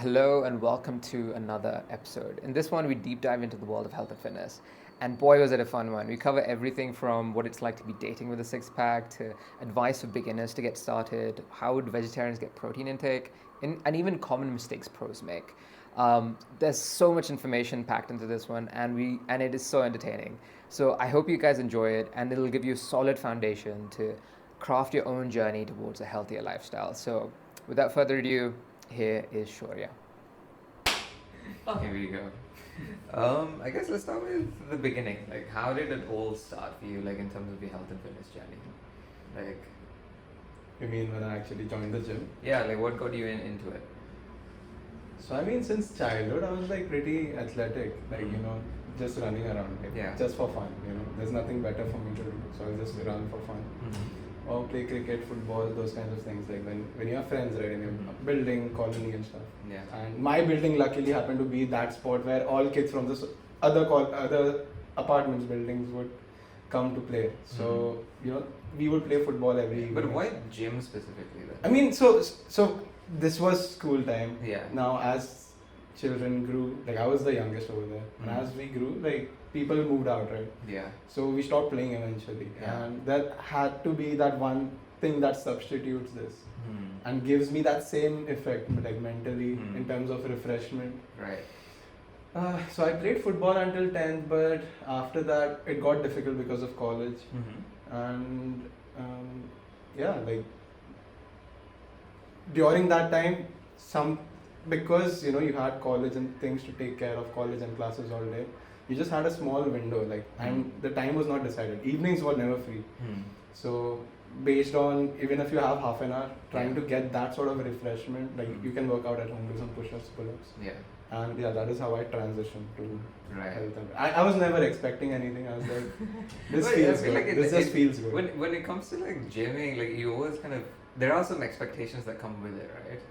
Hello and welcome to another episode. In this one, we deep dive into the world of health and fitness. And boy, was it a fun one. We cover everything from what it's like to be dating with a six pack to advice for beginners to get started, how would vegetarians get protein intake, and even common mistakes pros make. There's so much information packed into this one, and it is so entertaining. So I hope you guys enjoy it, and it'll give you a solid foundation to craft your own journey towards a healthier lifestyle. So without further ado, here is Shaurya. Here we go. I guess let's start with the beginning. Like, how did it all start for you, like in terms of your health and fitness journey? Like, You mean when I actually joined the gym? yeah, like what got you into it? So I mean, since childhood, I was like pretty athletic, like just running around, like, Yeah. just for fun. There's nothing better for me to do, so I'll just run for fun. Or play cricket, football, those kinds of things. Like when you have friends, right, in your building, colony and stuff. Yeah. And my building luckily happened to be that spot where all kids from the other apartments buildings would come to play. So we would play football every evening. But why gym specifically then? I mean, so this was school time. Yeah. Now, as children grew, like I was the youngest over there, and as we grew, like people moved out, right? Yeah. So we stopped playing eventually, Yeah. and that had to be that one thing that substitutes this and gives me that same effect, like mentally, in terms of refreshment. Right. So I played football until 10th, but after that it got difficult because of college, and like during that time, because you had college and things to take care of, college and classes all day, you just had a small window, like, and the time was not decided. Evenings were never free. So based on, even if you have half an hour, trying to get that sort of refreshment, like you can work out at home, do some push-ups, pull-ups. Yeah. And that is how I transitioned to Right. health. I was never expecting anything. I was like, this But I feels feel good. like This just feels good. When it comes to like gymming, like you always kind of, there are some expectations that come with it, right?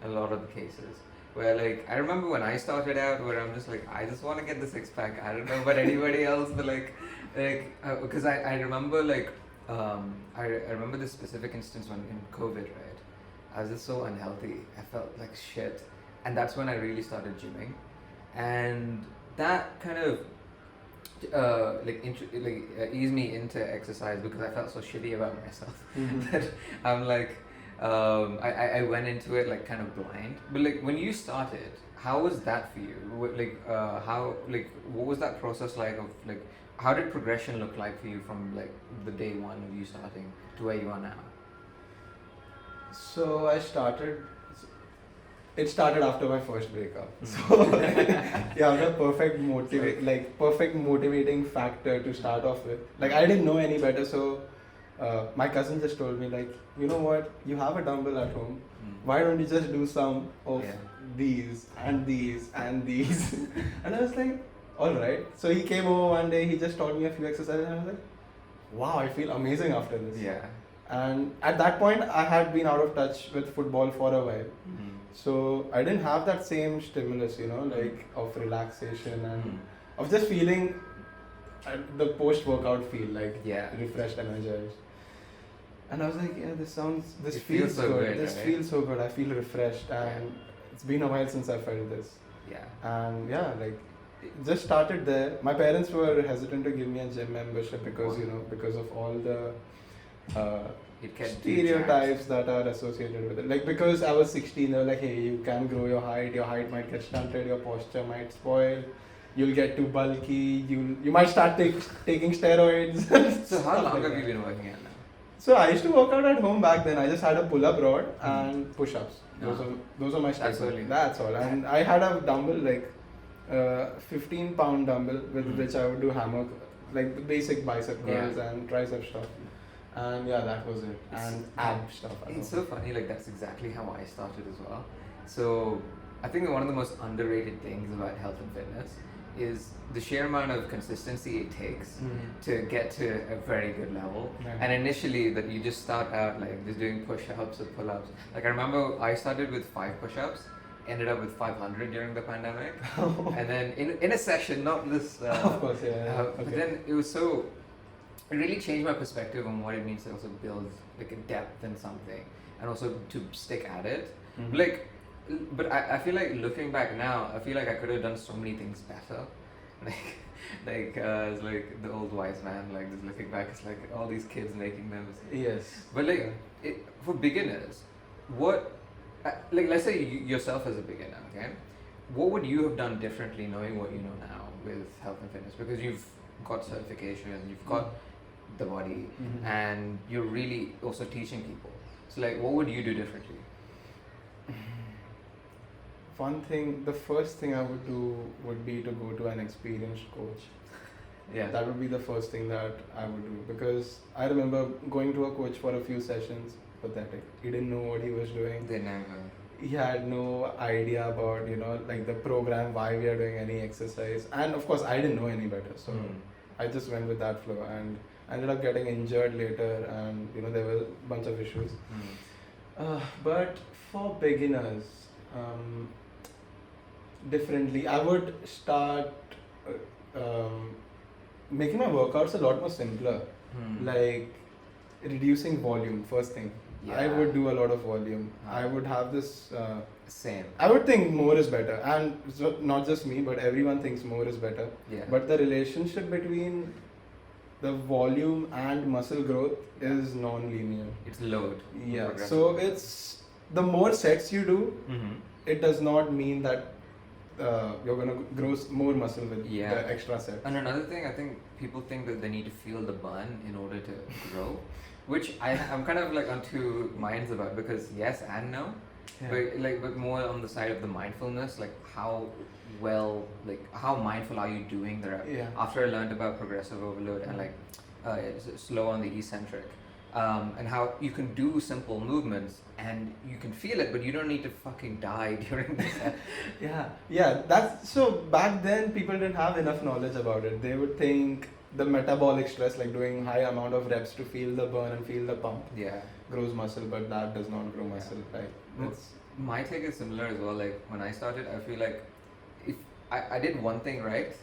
A lot of the cases. Where like, I remember when I started out, where I'm just like, I just want to get the six pack. I don't know about anybody else, but because I remember like, I remember this specific instance when in COVID, right? I was just so unhealthy. I felt like shit. And that's when I really started gymming. And that kind of eased me into exercise because I felt so shitty about myself that I'm like, I went into it like kind of blind. But like when you started, how was that for you? What was that process like of like, how did progression look like for you from like the day one of you starting to where you are now? So it started after my first breakup. So the perfect motivating factor to start off with. Like I didn't know any better, so my cousin just told me, like, you know what, you have a dumbbell at home. Why don't you just do some of these and these and these? And I was like, all right. So he came over one day, he just taught me a few exercises, and I was like, wow, I feel amazing after this. Yeah. And at that point, I had been out of touch with football for a while. So I didn't have that same stimulus, like of relaxation and of just feeling the post-workout feel, like refreshed, energized. And I was like, this feels so good. This feels so good. I feel refreshed, and it's been a while since I felt this. Yeah. And like it just started there. My parents were hesitant to give me a gym membership because because of all the stereotypes that are associated with it. Like because I was 16, they were like, hey, you can grow your height might get stunted, your posture might spoil, you'll get too bulky, you might start taking steroids. So how long have you been working out now? So I used to work out at home back then. I just had a pull-up rod and push-ups. Those are my staples. That's all. And I had a dumbbell, like 15-pound dumbbell with which I would do hammer, like the basic bicep curls and tricep stuff. And that was it. And ab stuff. It's so funny, like that's exactly how I started as well. So I think one of the most underrated things about health and fitness is the sheer amount of consistency it takes to get to a very good level. And initially that you just start out like just doing push-ups or pull-ups. Like I remember I started with 5 push-ups, ended up with 500 during the pandemic. And then in a session, not this of course, but then it really changed my perspective on what it means to also build like a depth in something and also to stick at it. Like but I feel like looking back now, I feel like I could have done so many things better. It's like the old wise man, like just looking back, it's like all these kids making them. Yes. But like for beginners, what like let's say yourself as a beginner, okay? What would you have done differently knowing what you know now with health and fitness? Because you've got certification, you've got the body, and you're really also teaching people. So like, what would you do differently? One thing, the first thing I would do would be to go to an experienced coach. Yeah. That would be the first thing that I would do, because I remember going to a coach for a few sessions. Pathetic. He didn't know what he was doing. They never. He had no idea about, like the program, why we are doing any exercise. And of course, I didn't know any better. So I just went with that flow and I ended up getting injured later, and there were a bunch of issues. But for beginners, differently, I would start making my workouts a lot more simpler. Like reducing volume, first thing. Yeah. I would do a lot of volume. I would have this. Same. I would think more is better, and so not just me, but everyone thinks more is better. Yeah. But the relationship between the volume and muscle growth is non-linear. It's load. Yeah. So it's the more sets you do, it does not mean that you're gonna grow more muscle with the extra sets. And another thing, I think people think that they need to feel the burn in order to grow, which I'm kind of like on two minds about, because yes and no. Yeah. But more on the side of the mindfulness, like how mindful are you doing the rep? Yeah. After I learned about progressive overload and like slow on the eccentric, and how you can do simple movements and you can feel it, but you don't need to fucking die during the set. Yeah. That's so. Back then, people didn't have enough knowledge about it. They would think the metabolic stress, like doing high amount of reps to feel the burn and feel the pump, grows muscle, but that does not grow muscle. Right? My take is similar as well. Like when I started, I feel like if I did one thing right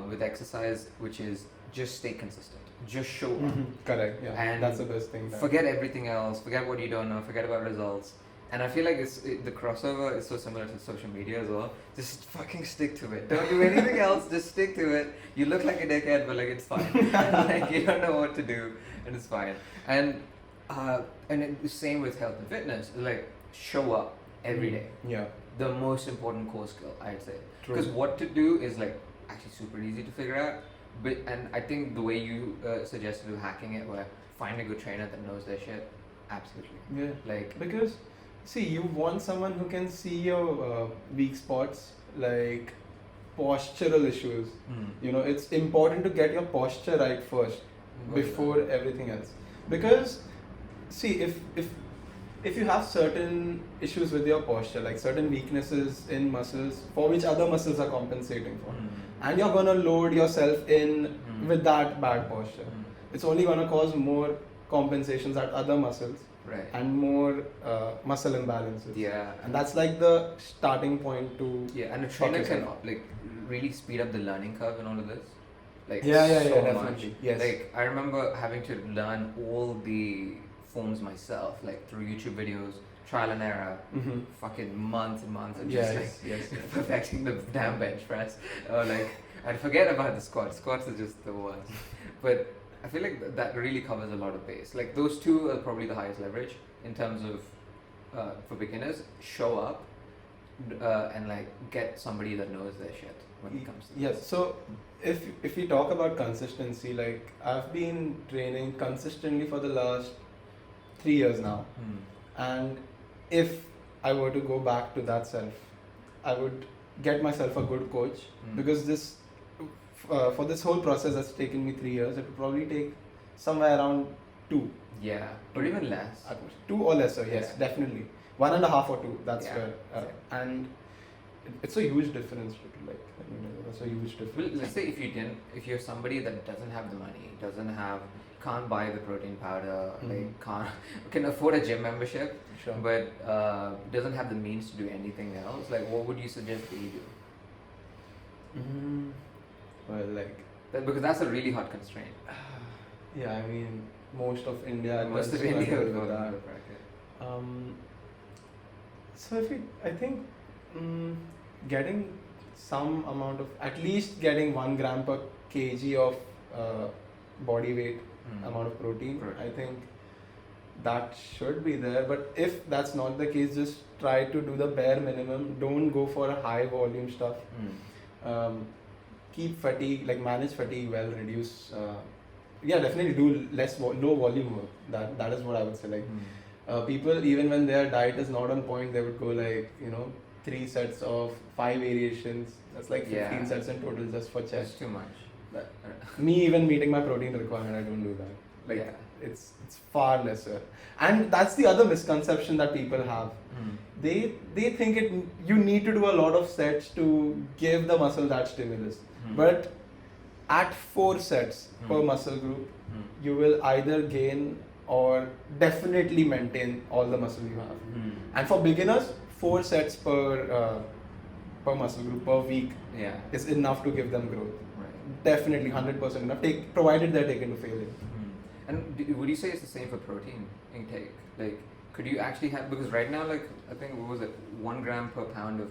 with exercise, which is just stay consistent, just show up. Correct. Yeah, and that's the best thing. Forget everything else. Forget what you don't know. Forget about results. And I feel like the crossover is so similar to social media as well. Just fucking stick to it. Don't do anything else. Just stick to it. You look like a dickhead, but like it's fine. Like you don't know what to do, and it's fine. And the same with health and fitness. Like show up every day. Yeah. The most important core skill, I'd say. Because what to do is like actually super easy to figure out. And I think the way you suggested to hacking it, where find a good trainer that knows their shit, absolutely. Yeah. Like because. See, you want someone who can see your weak spots, like postural issues. It's important to get your posture right first before everything else. Because, see, if you have certain issues with your posture, like certain weaknesses in muscles for which other muscles are compensating for, and you're gonna load yourself in with that bad posture, it's only gonna cause more compensations at other muscles. Right. And more muscle imbalances. Yeah. And that's like the starting point to. Yeah, and a trainer can like really speed up the learning curve in all of this. Like definitely. Much. Yes. Like I remember having to learn all the forms myself, like through YouTube videos, trial and error, fucking months and months of just perfecting the damn bench press. Or like I'd forget about the squats. Squats are just the worst. But I feel like that really covers a lot of base. Like those two are probably the highest leverage in terms of for beginners. Show up and like get somebody that knows their shit when it comes to this. So if we talk about consistency, like I've been training consistently for the last 3 years now, and if I were to go back to that self, I would get myself a good coach, because this. For this whole process that's taken me 3 years, it would probably take somewhere around 2. Yeah, or even less. 2 or lesser, yes, definitely. 1.5 or 2, that's where. And it's a huge difference. That's a huge difference. Well, let's say if you're somebody that doesn't have the money, can't buy the protein powder, like can afford a gym membership, but doesn't have the means to do anything else, like what would you suggest that you do? Well, like because that's a really hot constraint. Yeah, I mean most of India. Most of India would go that. So I think getting some amount of, at least getting 1 gram per kg of body weight amount of protein, I think that should be there. But if that's not the case, just try to do the bare minimum. Don't go for a high volume stuff. Keep fatigue, like manage fatigue well, reduce. Yeah, definitely do low volume work. That is what I would say. Like people, even when their diet is not on point, they would go like 3 sets of 5 variations. That's like 15 sets in total just for chest. That's too much. Me even meeting my protein requirement, I don't do that. Like it's far lesser. And that's the other misconception that people have. They think you need to do a lot of sets to give the muscle that stimulus. But at 4 sets per muscle group, you will either gain or definitely maintain all the muscle you have. And for beginners, 4 sets per muscle group per week is enough to give them growth. Definitely 100% enough, provided they're taken to failure. And would you say it's the same for protein intake? Like, could you actually have, because right now, like, I think, what was it, 1 gram per pound of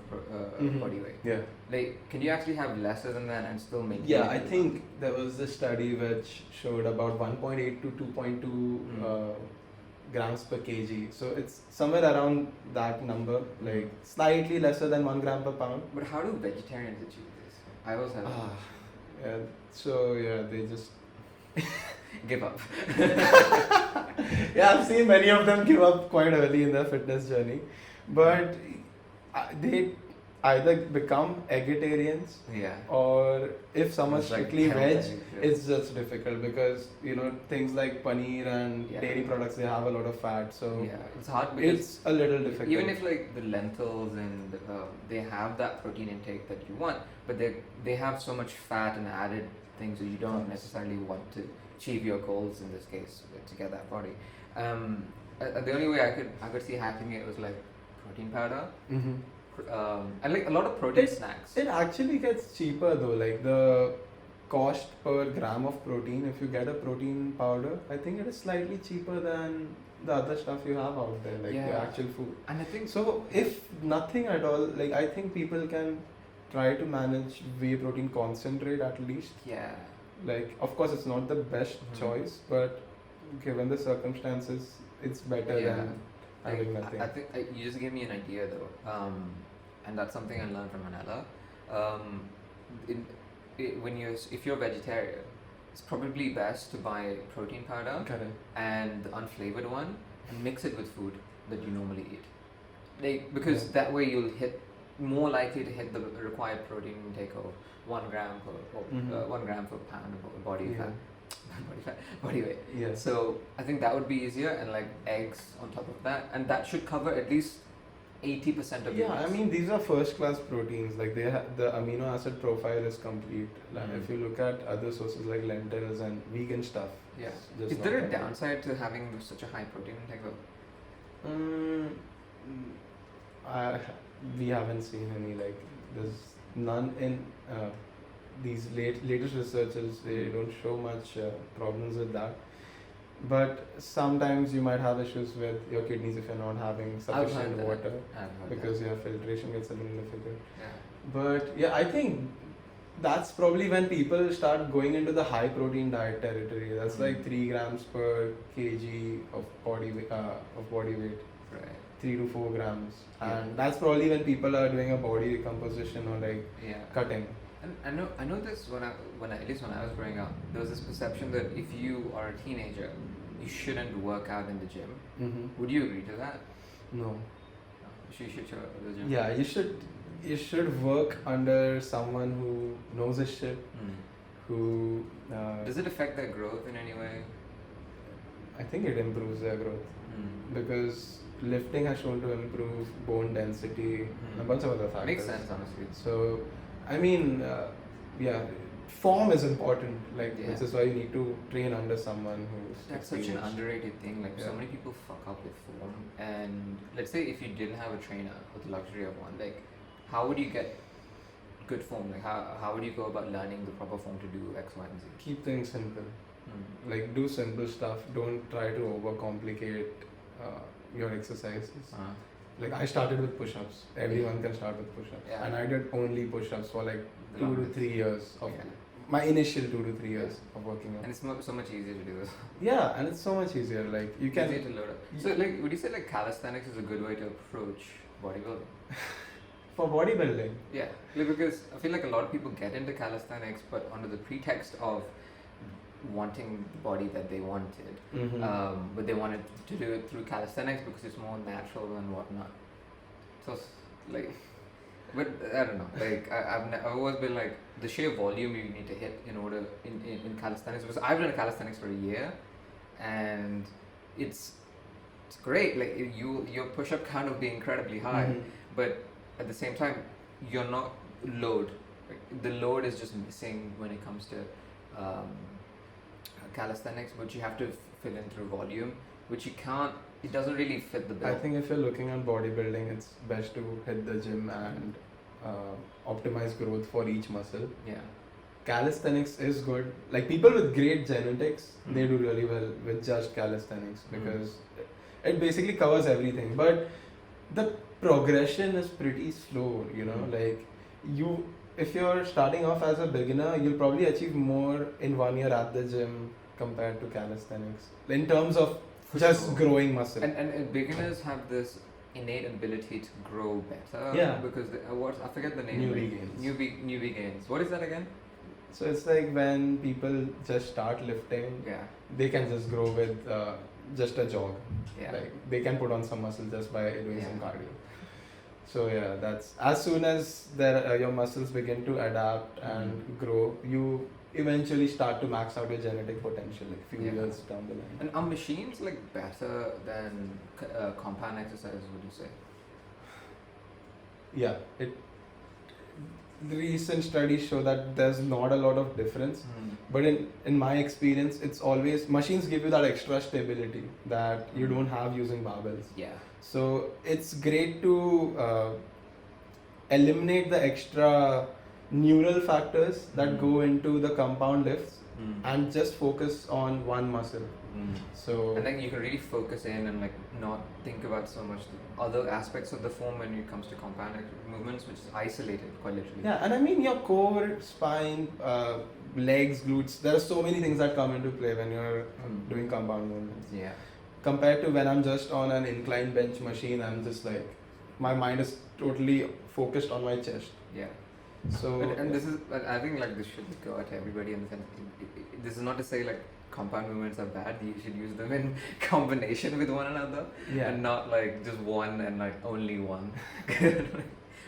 body weight? Yeah. Like, can you actually have lesser than that and still maintain? Yeah, I think there was this study which showed about 1.8 to 2.2 grams per kg. So it's somewhere around that number, like slightly lesser than 1 gram per pound. But how do vegetarians achieve this? I always have. Yeah, so they just give up. Yeah, I've seen many of them give up quite early in their fitness journey, but they either become vegetarians, or if someone's strictly veg, it's just difficult because things like paneer and dairy products, they have a lot of fat, so it's hard because it's a little difficult. Even if like the lentils and they have that protein intake that you want, but they have so much fat and added things that you don't necessarily want to achieve your goals in this case to get that body. The only way I could see hacking it was like protein powder. And like a lot of protein snacks. It actually gets cheaper though, like the cost per gram of protein, if you get a protein powder, I think it is slightly cheaper than the other stuff you have out there, like the actual food. And I think so, if nothing at all, like I think people can try to manage whey protein concentrate at least. Like, of course it's not the best choice, but given the circumstances, it's better than having nothing. I think you just gave me an idea though, and that's something I learned from Manila. If you're vegetarian, it's probably best to buy protein powder and the unflavored one and mix it with food that you normally eat. Like, because that way you'll more likely to hit the required protein intake of 1 gram per 1 gram per pound of body fat. Body weight. So I think that would be easier, and like eggs on top of that, and that should cover at least 80% of your needs. I mean, these are first class proteins, like the amino acid profile is complete. Like if you look at other sources like lentils and vegan stuff, is there a downside to having such a high protein intake though? We haven't seen any, like there's none in these latest researches. They don't show much problems with that, but sometimes you might have issues with your kidneys if you're not having sufficient water, because your filtration gets a little difficult. But I think that's probably when people start going into the high protein diet territory. That's like 3 grams per kg of body weight. 3 to 4 grams, and that's probably when people are doing a body recomposition or like cutting. And I know this when I at least when I was growing up, there was this perception that if you are a teenager, you shouldn't work out in the gym. Would you agree to that? No. You should show up at the gym. Yeah, you should work under someone who knows his shit. Who does it affect their growth in any way? I think it improves their growth because lifting has shown to improve bone density and a bunch of other factors. Makes sense, honestly. So, I mean, form is important. Like, which is why you need to train under someone who's. That's such an underrated thing. Like, so many people fuck up with form. And let's say if you didn't have a trainer with the luxury of one, like, how would you get good form? Like, how would you go about learning the proper form to do X, Y, and Z? Keep things simple. Like, do simple stuff. Don't try to overcomplicate your exercises. like I started with push-ups. Everyone can start with push-ups, Yeah. and I did only push-ups for like The 2 to longest. 3 years of Yeah. my initial 2 to 3 years of working out. And it's so much easier to do this. Yeah, and it's so much easier. Like you can. Easier to load up. So like, would you say like calisthenics is a good way to approach bodybuilding? For bodybuilding. Yeah, because I feel like a lot of people get into calisthenics, but under the pretext of wanting the body that they wanted, but they wanted to do it through calisthenics because it's more natural and whatnot. So like, but I don't know. Like I've always been like the sheer volume you need to hit in order in calisthenics, because I've done calisthenics for a year, and it's great. Like your push up count will be incredibly high, but at the same time you're not load. Like, the load is just missing when it comes to calisthenics, but you have to fill in through volume, which you can't. It doesn't really fit the bill. I think if you're looking at bodybuilding, it's best to hit the gym and optimize growth for each muscle. Yeah. Calisthenics is good. Like people with great genetics, they do really well with just calisthenics because it basically covers everything. But the progression is pretty slow, you know. Like if you're starting off as a beginner, you'll probably achieve more in 1 year at the gym compared to calisthenics in terms of just growing muscle. And beginners have this innate ability to grow better. Yeah. Because I forget the name. Newbie gains. Newbie gains. What is that again? So it's like when people just start lifting, Yeah. they can just grow with just a jog. Yeah. Like they can put on some muscle just by doing Yeah. some cardio. So yeah, that's as soon as your muscles begin to adapt and grow, you eventually start to max out your genetic potential like few years down the line. And are machines like better than compound exercises, would you say? Yeah, the recent studies show that there's not a lot of difference, but in my experience, it's always machines give you that extra stability that you don't have using barbells. Yeah. So it's great to eliminate the extra neural factors that go into the compound lifts and just focus on one muscle. So and then you can really focus in and like not think about so much the other aspects of the form when it comes to compound movements, which is isolated quite literally. yeah, and I mean your core, spine, legs, glutes. There are so many things that come into play when you're doing compound movements. Yeah. Compared to when I'm just on an incline bench machine, I'm just like my mind is totally focused on my chest. Yeah. So And this is, I think like this should go out to everybody in the sense, this is not to say like compound movements are bad. You should use them in combination with one another, and not like just one and like only one.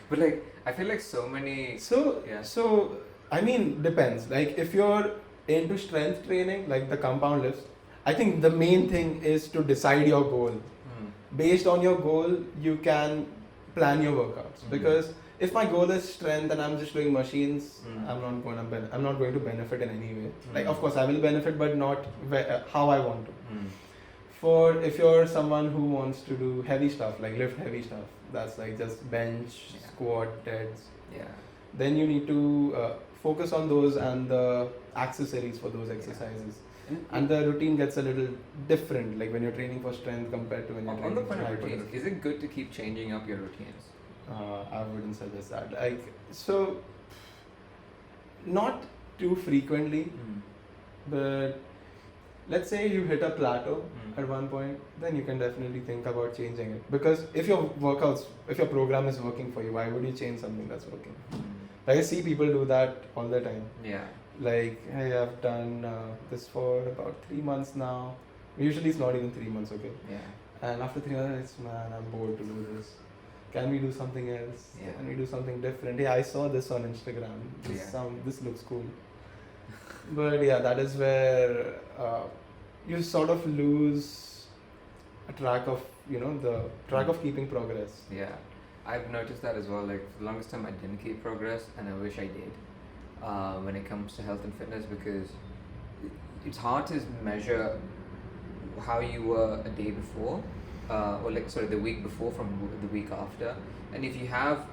But like I feel like so many. So I mean depends. Like if you're into strength training, like the compound lifts, I think the main thing is to decide your goal. Based on your goal, you can plan your workouts. Because if my goal is strength and I'm just doing machines, I'm not going to benefit in any way. Like of course I will benefit, but not how I want to. For if you're someone who wants to do heavy stuff, like lift heavy stuff, that's like just bench, squat, deads. Yeah. Then you need to focus on those and the accessories for those exercises. And the routine gets a little different, like when you're training for strength compared to when you're On training the for point of hypertrophy. routines, is it good to keep changing up your routines? I wouldn't suggest that. Like so, not too frequently, but let's say you hit a plateau at one point, then you can definitely think about changing it. Because if your program is working for you, why would you change something that's working? Like I see people do that all the time. Yeah. Like, hey, I've done this for about 3 months now. Usually it's not even 3 months, okay? Yeah. And after 3 months, man, I'm bored to do this. Can we do something else? Yeah. Can we do something different? Yeah, I saw this on Instagram. This looks cool. But yeah, that is where you sort of lose a track of, the track of keeping progress. Yeah. I've noticed that as well. Like for the longest time I didn't keep progress, and I wish I did. When it comes to health and fitness, because it's hard to measure how you were a day before, or the week before from the week after. And if you have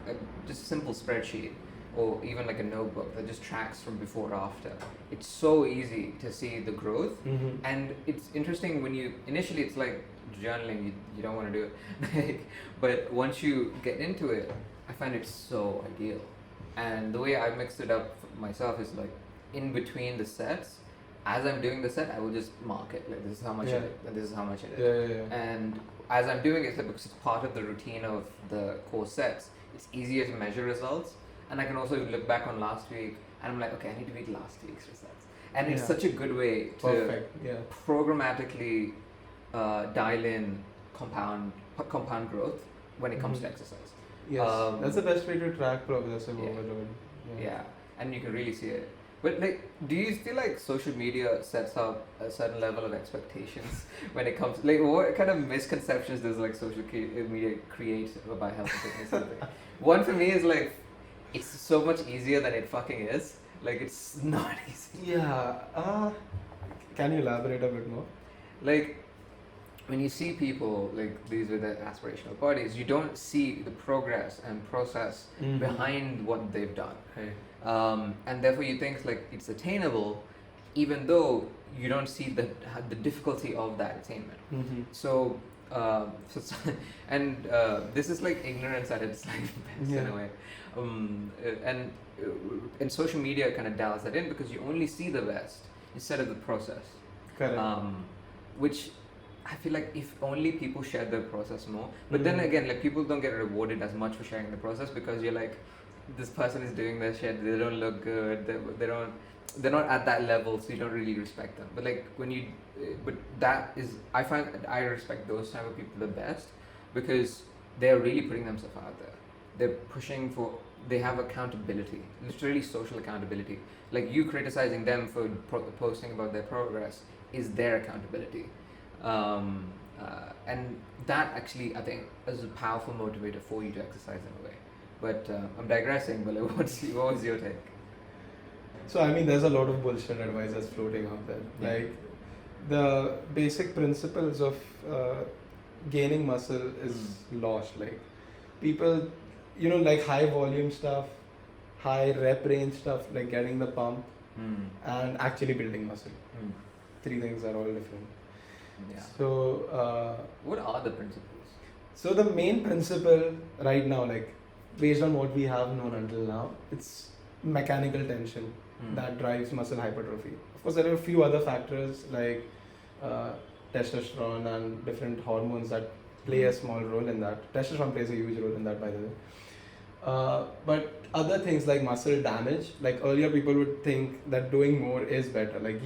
just a simple spreadsheet or even like a notebook that just tracks from before or after, it's so easy to see the growth. And it's interesting when initially it's like journaling, you don't want to do it. But once you get into it, I find it so ideal. And the way I mixed it up for myself is like in between the sets, as I'm doing the set, I will just mark it. Like this is how much it is, and this is how much it is. Yeah. And as I'm doing it, because it's part of the routine of the core sets, it's easier to measure results. And I can also look back on last week and I'm like, okay, I need to beat last week's results. And it's such a good way to programmatically dial in compound growth when it comes to exercise. Yes, that's the best way to track progressive overload. Yeah, and you can really see it. But like, do you feel like social media sets up a certain level of expectations when it comes? Like, what kind of misconceptions does like social media create about health and fitness? One for me is like, it's so much easier than it fucking is. Like, it's not easy. Yeah. Can you elaborate a bit more? Like, when you see people like these with their aspirational bodies, you don't see the progress and process behind what they've done. Right. And therefore you think like it's attainable, even though you don't see the difficulty of that attainment. So this is like ignorance at its like best in a way. And social media kind of dials that in because you only see the best instead of the process. Correct. Which I feel like if only people shared the process more. But then again, like people don't get rewarded as much for sharing the process because you're like, this person is doing their shit, they don't look good, they're not at that level, so you don't really respect them. But like I find I respect those type of people the best because they're really putting themselves out there. They're pushing for, they have accountability, literally social accountability. Like you criticizing them for posting about their progress is their accountability. And that actually, I think, is a powerful motivator for you to exercise in a way. But I'm digressing, but what was your take? So, I mean, there's a lot of bullshit advice that's floating out there. Yeah. Like, the basic principles of gaining muscle is lost. Like, people, like high volume stuff, high rep range stuff, like getting the pump, and actually building muscle. Three things are all different. Yeah. So, what are the principles? So the main principle right now, like based on what we have known until now, it's mechanical tension that drives muscle hypertrophy. Of course, there are a few other factors like testosterone and different hormones that play a small role in that. Testosterone plays a huge role in that, by the way. But other things like muscle damage, like earlier people would think that doing more is better. Like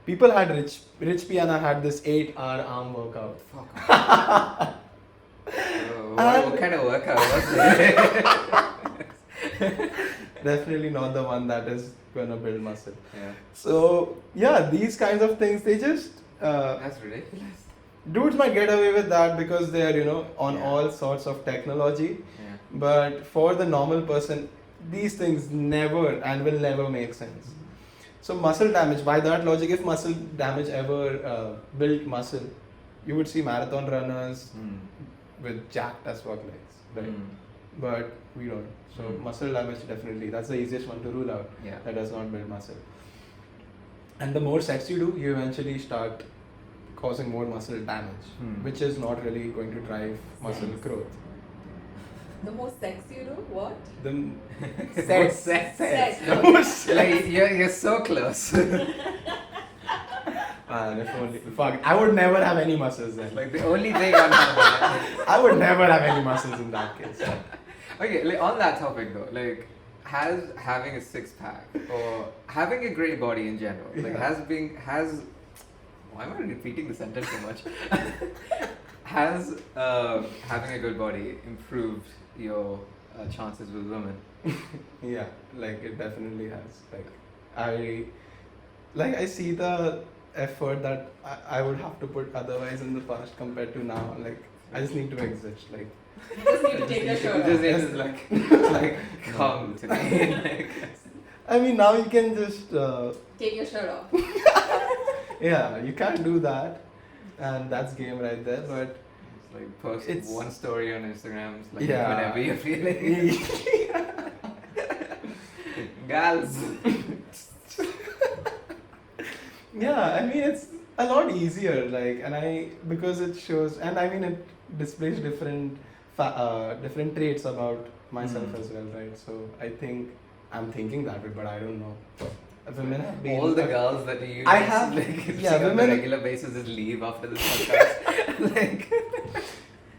people had Rich Piana had this 8-hour arm workout. Fuck. What kind of workout was it? Definitely not the one that is gonna build muscle. Yeah. So yeah, these kinds of things, they just That's ridiculous. dudes might get away with that because they're on all sorts of technology. Yeah. But for the normal person, these things never and will never make sense. So muscle damage, by that logic, if muscle damage ever built muscle, you would see marathon runners with jacked as fuck legs, right? But we don't. So muscle damage, definitely, that's the easiest one to rule out. Yeah. That does not build muscle. And the more sets you do, you eventually start causing more muscle damage, which is not really going to drive muscle growth. The more sex you do, what? The Sex. Sex. Like you're so close. if only, fuck, I would never have any muscles then. Like the only thing I'm not I would never have any muscles in that case. Okay, like on that topic though, like has having a six pack or having a great body in general, like why am I repeating the sentence so much? Has having a good body improved your chances with women? Yeah, like it definitely has. I see the effort that I would have to put otherwise in the past compared to now. Like I just need to exist. Like You just need to take your shirt Just off. need to like come to me. Like, I mean, now you can just Take your shirt off. yeah, you can't do that, and that's game right there. But like post It's- one story on Instagram, like Yeah. whenever you're feeling. Gals. yeah, I mean, a lot easier, like, and because it shows, and I mean it displays different traits about myself as well, right? So I think I'm thinking that way, but I don't know. Women have been All the girls that you I have- like, yeah, see on a women- regular basis just leave after this podcast. Like,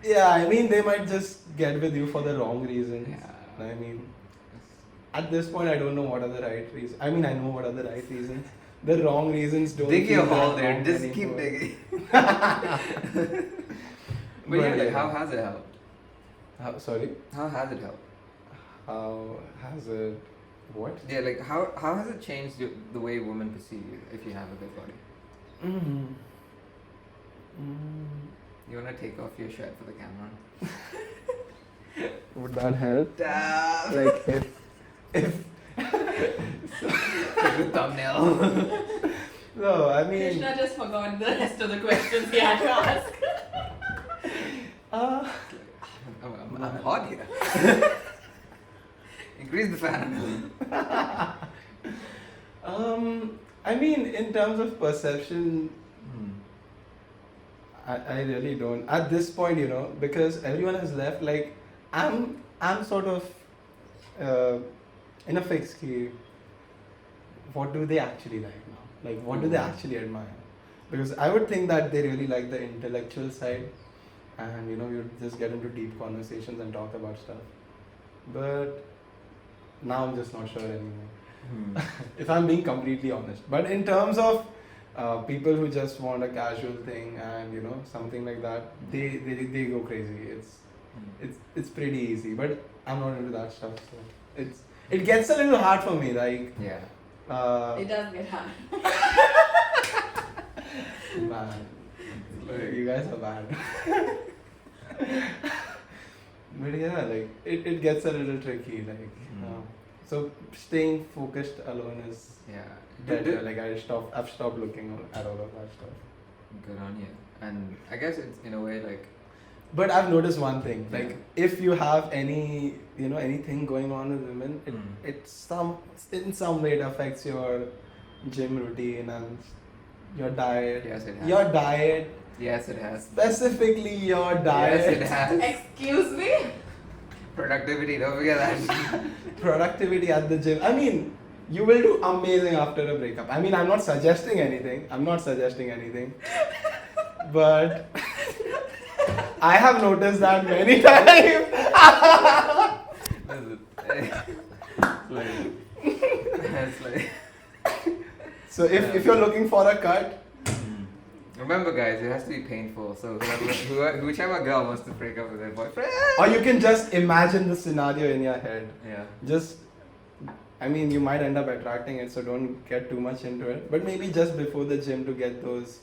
Yeah, I mean they might just get with you for the wrong reasons. Yeah. I mean, at this point, I don't know what are the right reasons. I mean, I know what are the right reasons. The wrong reasons don't. dig your feel that hole there. wrong Just anymore. keep digging. But yeah, like, how has it helped? Sorry. How has it helped? How has it? What? Yeah, like how has it changed the way women perceive you if you have a good body? Mm. You wanna take off your shirt for the camera? Would that help? Damn. Like if Like the thumbnail. no, I mean. Krishna just forgot the rest of the questions he had to ask. I'm hot here. Increase the fan. I mean, in terms of perception, I really don't. At this point, because everyone has left, like, I'm sort of in a fix key. What do they actually like now? Like, what do they actually admire? Because I would think that they really like the intellectual side, and you just get into deep conversations and talk about stuff. But now I'm just not sure anymore. If I'm being completely honest. But in terms of people who just want a casual thing and something like that, they go crazy. It's pretty easy. But I'm not into that stuff, so it gets a little hard for me. Like Yeah. It does get hard. Man, you guys are bad. But yeah, like it gets a little tricky. Like so staying focused alone is Yeah. better. Like I've stopped looking at all of that stuff. Good on you. And I guess it's in a way like. But I've noticed one thing. Yeah. Like if you have any anything going on with women, in some way it affects your gym routine and your diet. Yes, it has. Your diet. Yes, it has. Specifically your diet. Yes, it has. Excuse me? Productivity, don't forget that. Productivity at the gym. I mean, you will do amazing after a breakup. I mean, I'm not suggesting anything. But I have noticed that many times. It's like. So if you're looking for a cut, Remember, guys, it has to be painful. So whichever girl wants to break up with their boyfriend. or you can just imagine the scenario in your head. Yeah. I mean, you might end up attracting it, so don't get too much into it. But maybe just before the gym to get those,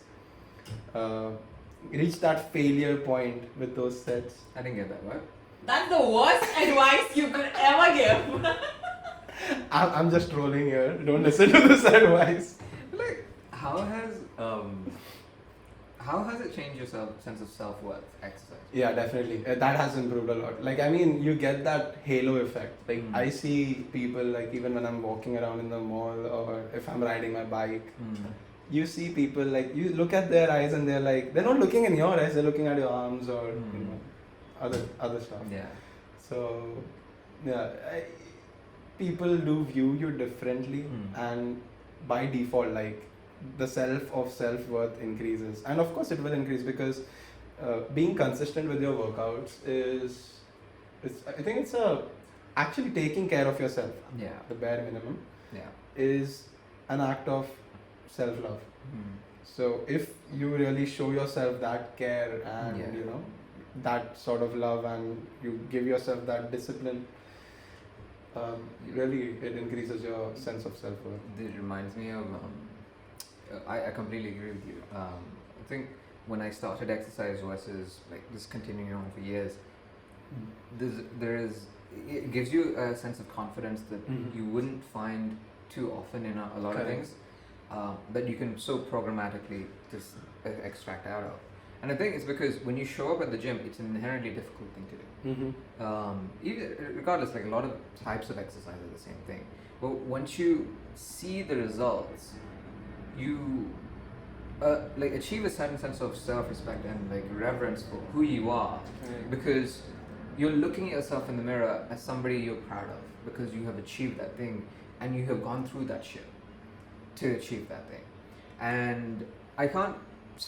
reach that failure point with those sets. I didn't get that, what? That's the worst advice you could ever give. I'm just trolling here. Don't listen to this advice. Like, how has it changed your sense of self-worth, exercise? Yeah, definitely. That has improved a lot. Like, I mean, you get that halo effect. Like, I see people, like, even when I'm walking around in the mall or if I'm riding my bike, you see people, like, you look at their eyes and they're like, they're not looking in your eyes, they're looking at your arms or, other stuff. Yeah. So, yeah, people do view you differently and by default, like, the self-worth increases, and of course it will increase because being consistent with your workouts I think it's actually taking care of yourself. Yeah. The bare minimum Yeah. is an act of self-love. So if you really show yourself that care and that sort of love, and you give yourself that discipline, really it increases your sense of self-worth. It reminds me of I completely agree with you. I think when I started exercise versus like just continuing on for years, it gives you a sense of confidence that you wouldn't find too often in a lot of things that you can so programmatically just extract out of. And I think it's because when you show up at the gym, it's an inherently difficult thing to do. Regardless, like a lot of types of exercise are the same thing. But once you see the results, like achieve a certain sense of self-respect and like reverence for who you are, because you're looking at yourself in the mirror as somebody you're proud of because you have achieved that thing and you have gone through that shit to achieve that thing. And I can't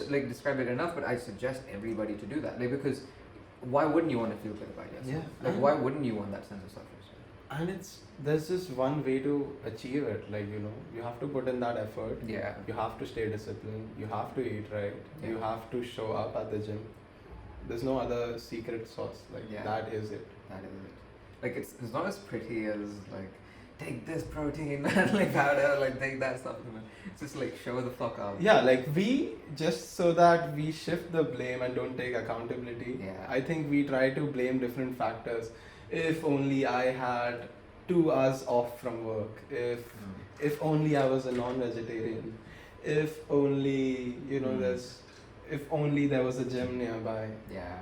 like describe it enough, but I suggest everybody to do that, like, because why wouldn't you want to feel good about yourself? Yeah. Like, why wouldn't you want that sense of self-respect? And there's just one way to achieve it. Like, you have to put in that effort. Yeah. You have to stay disciplined. You have to eat right. Yeah. You have to show up at the gym. There's no other secret sauce. Like, Yeah. that is it. That is it. Like, it's not as pretty as like take this protein and like powder, like take that supplement. It's just like show the fuck out. Yeah, like we just so that we shift the blame and don't take accountability. Yeah. I think we try to blame different factors. If only I had 2 hours off from work. If only I was a non-vegetarian. If only if only there was a gym nearby. Yeah.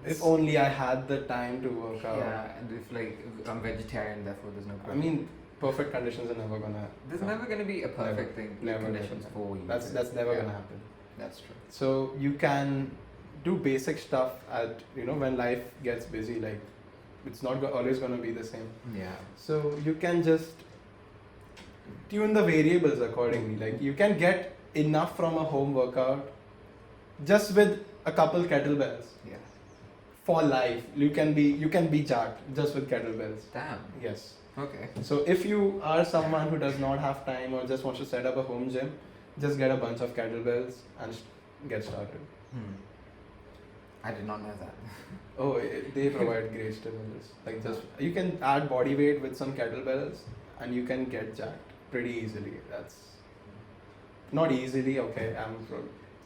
If only I had the time to work out. Yeah, and if I'm vegetarian, therefore there's no I problem. mean, perfect conditions are never gonna. There's come. never gonna be a perfect thing, Never, conditions never. for you. That's never Yeah. gonna happen. That's true. So you can do basic stuff at when life gets busy. Like it's not always gonna be the same. Yeah. So you can just tune the variables accordingly. Like you can get enough from a home workout just with a couple kettlebells. Yeah. For life, you can be jacked just with kettlebells. Damn. Yes. Okay. So if you are someone who does not have time or just wants to set up a home gym, just get a bunch of kettlebells and get started. I did not know that. Oh, they provide great stimulus. Like just you can add body weight with some kettlebells and you can get jacked pretty easily. That's not easily, okay,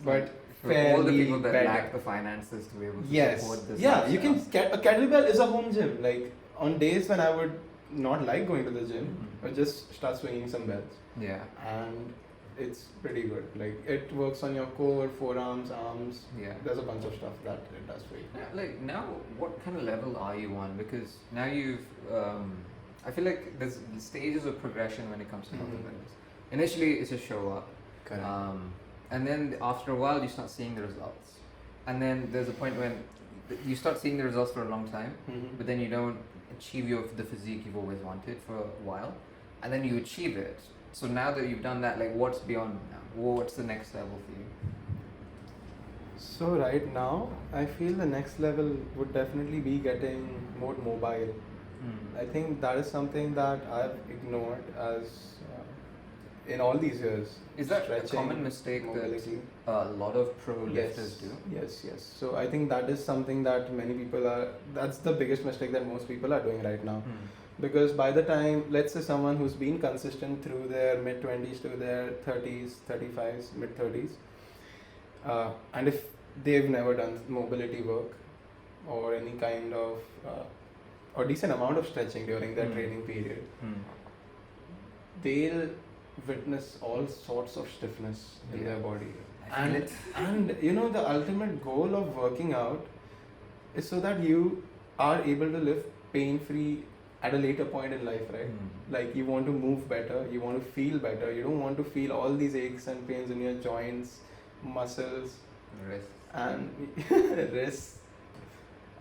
but For all the fairly people that better. lack the finances to be able to Yes. support this. Yeah, you can lifestyle. a kettlebell is a home gym. Like on days when I would not like going to the gym, I just start swinging some bells, Yeah. and it's pretty good. Like it works on your core, forearms, arms. Yeah. There's a bunch of stuff that it does for you. Yeah, like now, what kind of level are you on? Because now you've, I feel like there's stages of progression when it comes to health and fitness. Initially, it's just show up. Correct. And then after a while, you start seeing the results. And then there's a point when you start seeing the results for a long time, but then you don't achieve the physique you've always wanted for a while. And then you achieve it. So now that you've done that, like what's beyond now? What's the next level for you? So right now, I feel the next level would definitely be getting more mobile. I think that is something that I've ignored as in all these years. Is that a Stretching, common mistake mobility. that a lot of pro lifters do? Yes. So I think that is something that many people are. That's the biggest mistake that most people are doing right now. Because by the time, let's say someone who's been consistent through their mid-20s to their 30s, 35s, mid-30s, and if they've never done mobility work or any kind of or decent amount of stretching during their training period, they'll witness all sorts of stiffness in their body. And the ultimate goal of working out is so that you are able to live pain-free at a later point in life, right? Like you want to move better, you want to feel better, you don't want to feel all these aches and pains in your joints, muscles, Wrists. and wrists.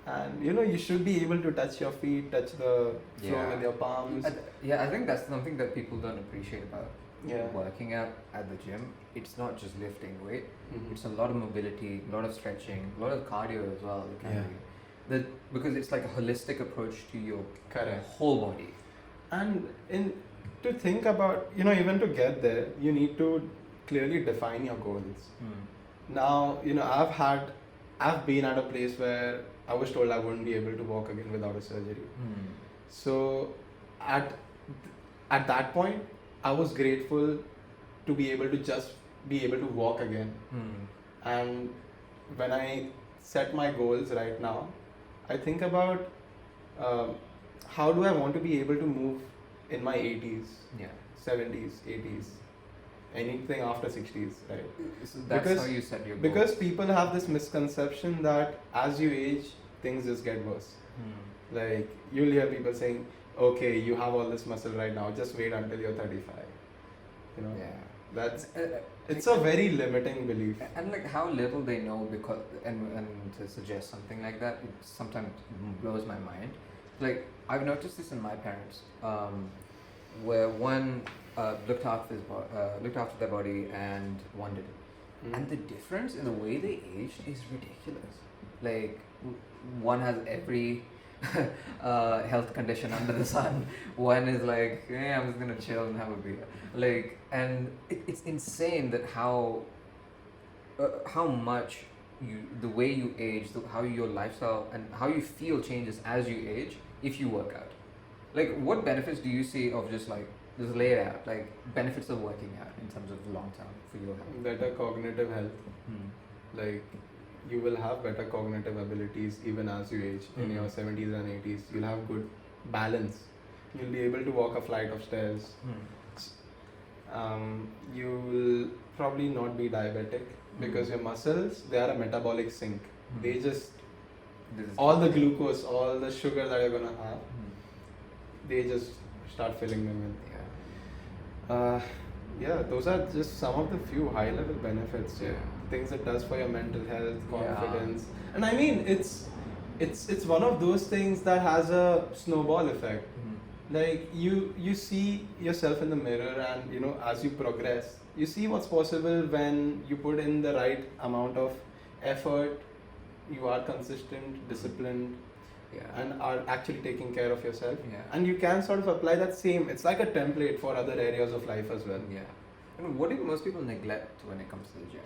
And you should be able to touch your feet, touch the floor with your palms. I think that's something that people don't appreciate about Yeah. working out at the gym. It's not just lifting weight. It's a lot of mobility, a lot of stretching, a lot of cardio as well. It can be. Because it's like a holistic approach to your whole body. And to think about, even to get there, you need to clearly define your goals. Now, I've been at a place where I was told I wouldn't be able to walk again without a surgery. So at that point, I was grateful to be able to just be able to walk again. And when I set my goals right now, I think about how do I want to be able to move in my 80s, 70s, 80s, anything after 60s, right? So that's how you set your goals. Because people have this misconception that as you age, things just get worse. Like you'll hear people saying, okay, you have all this muscle right now, just wait until you're 35. That's Uh, it's a very limiting belief. and like how little they know, because and to suggest something like that, it sometimes blows my mind. Like I've noticed this in my parents, where one looked after their body and one didn't. And the difference in the way they aged is ridiculous. Like one has every health condition under the sun. One is like, yeah, I'm just gonna chill and have a beer. Like, and it's insane that how much the way you age, how your lifestyle and how you feel changes as you age if you work out. Like, what benefits do you see of just like just lay it out, like benefits of working out in terms of long term for your health? Better cognitive health. Like you will have better cognitive abilities even as you age. In your 70s and 80s, you'll have good balance. You'll be able to walk a flight of stairs. You will probably not be diabetic because your muscles, they are a metabolic sink. They just all the glucose, all the sugar that you're gonna have, they just start filling them in. Yeah, those are just some of the few high level benefits. Yeah, things it does for your mental health, confidence, and I mean it's one of those things that has a snowball effect. Like you see yourself in the mirror, and you know, as you progress, you see what's possible when you put in the right amount of effort, you are consistent, disciplined, and are actually taking care of yourself. And you can sort of apply that same, it's like a template for other areas of life as well. And what do most people neglect when it comes to the gym?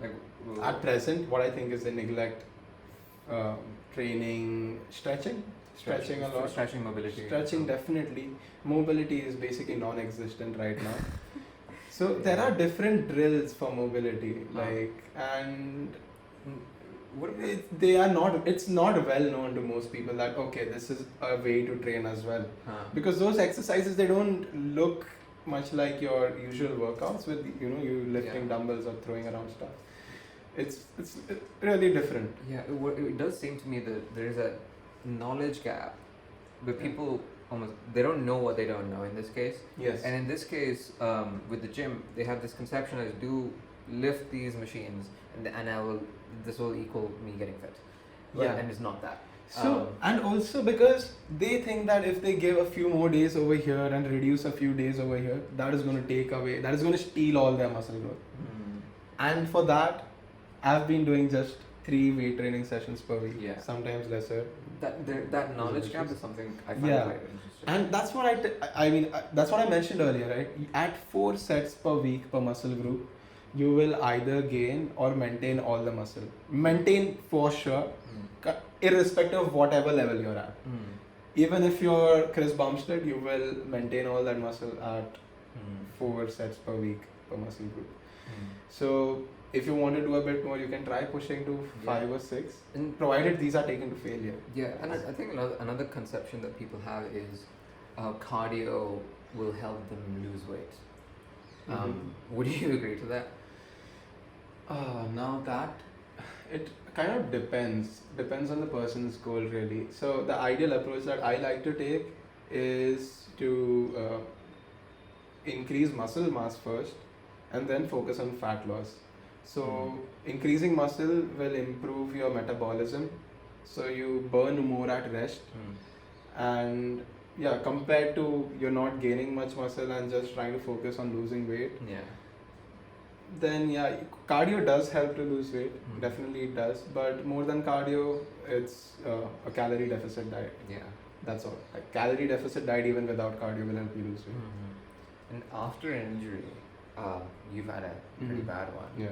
Like, at present, what I think is they neglect training, stretching a lot. Stretching, mobility. Stretching, definitely. Mobility is basically non-existent right now. So there are different drills for mobility, and they are not. It's not well known to most people that okay, this is a way to train as well, because those exercises, they don't look much like your usual workouts with you lifting dumbbells or throwing around stuff. It's really different. Yeah, it does seem to me that there is a knowledge gap where people they don't know what they don't know in this case. Yes. And in this case, with the gym, they have this conception as do lift these machines and this will equal me getting fit. And it's not that. So and also because they think that if they give a few more days over here and reduce a few days over here, that is going to steal all their muscle growth. And for that, I've been doing just 3 weight training sessions per week, sometimes lesser. That knowledge gap is something I find quite interesting. And that's what that's what I mentioned earlier, right? At 4 sets per week per muscle group, you will either gain or maintain all the muscle. Maintain for sure, irrespective of whatever level you're at. Even if you're Chris Bumstead, you will maintain all that muscle at 4 sets per week per muscle group. So if you want to do a bit more, you can try pushing to 5 or 6, and provided these are taken to failure. And I think another conception that people have is cardio will help them lose weight. Would you agree to that? Now that it kind of depends on the person's goal, really. So the ideal approach that I like to take is to increase muscle mass first and then focus on fat loss. So increasing muscle will improve your metabolism, so you burn more at rest, and compared to you're not gaining much muscle and just trying to focus on losing weight, then cardio does help to lose weight. Definitely it does, but more than cardio, it's a calorie deficit diet. That's all. Like calorie deficit diet even without cardio will help you lose weight. And after an injury, you've had a pretty bad one.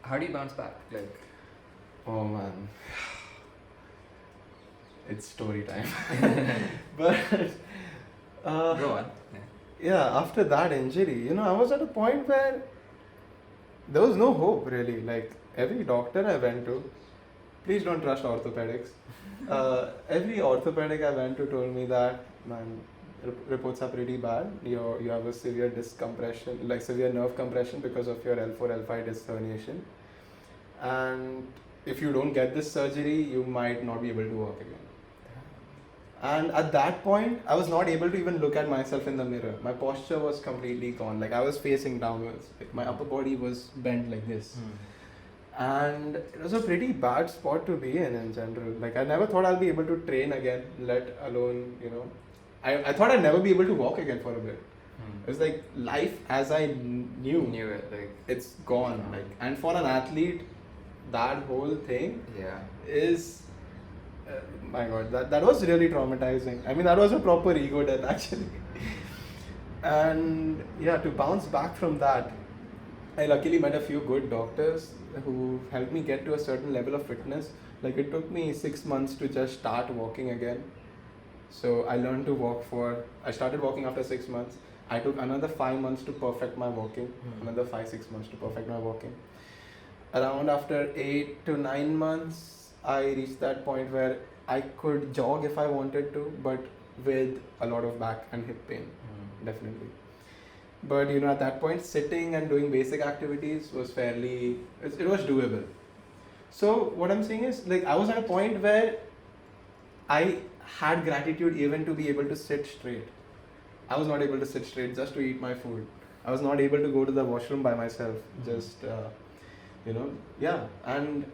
How do you bounce back? Like, oh man, it's story time. But go on. After that injury, I was at a point where there was no hope really. Like every doctor I went to, please don't trust orthopedics. Every orthopedic I went to told me that, man, reports are pretty bad. You have a severe disc compression, like severe nerve compression because of your L4, L5 disc herniation. And if you don't get this surgery, you might not be able to walk again. And at that point, I was not able to even look at myself in the mirror. My posture was completely gone. Like I was facing downwards. Like my upper body was bent like this. And it was a pretty bad spot to be in general. Like I never thought I'll be able to train again, let alone, I thought I'd never be able to walk again for a bit. It was like life as I knew it, like it's gone. Like, and for an athlete, that whole thing is my god, that was really traumatizing. I mean, that was a proper ego death actually. And yeah, to bounce back from that, I luckily met a few good doctors who helped me get to a certain level of fitness. Like it took me 6 months to just start walking again. So I learned to walk I started walking after 6 months. I took another 5 months to perfect my walking, another 5-6 months to perfect my walking. Around after 8 to 9 months, I reached that point where I could jog if I wanted to, but with a lot of back and hip pain, definitely. But at that point, sitting and doing basic activities was it was doable. So what I'm saying is, like, I was at a point where I had gratitude even to be able to sit straight. I was not able to sit straight just to eat my food. I was not able to go to the washroom by myself, And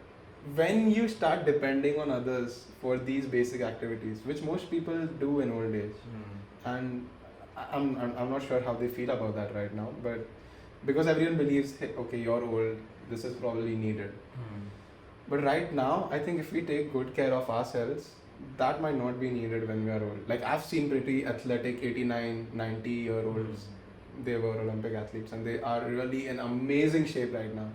when you start depending on others for these basic activities, which most people do in old age, and I'm not sure how they feel about that right now, but because everyone believes, hey, okay, you're old, this is probably needed. But right now, I think if we take good care of ourselves, that might not be needed when we are old. Like I've seen pretty athletic 89, 90-year-olds. They were Olympic athletes and they are really in amazing shape right now.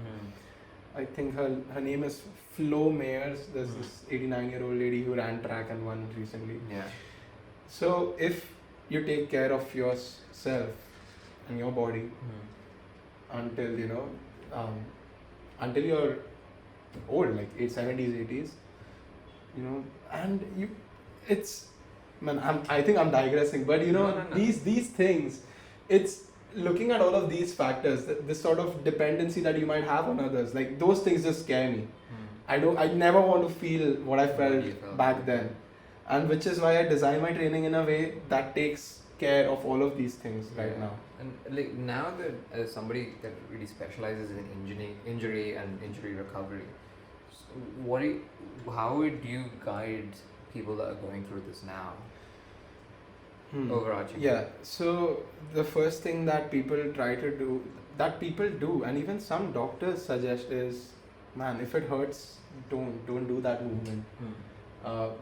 I think her name is Flo Mayers. There's this 89-year-old lady who ran track and won recently. So if you take care of yourself and your body until you're old, like 70s, 80s, and I think I'm digressing, but these things, it's looking at all of these factors, this sort of dependency that you might have on others, like those things just scare me. I never want to feel what I felt back then, and which is why I design my training in a way that takes care of all of these things right now. And like now that as somebody that really specializes in injury and injury recovery, how would you guide people that are going through this now? Overarching. Yeah, so the first thing that people do, and even some doctors suggest is, man, if it hurts, don't do that movement.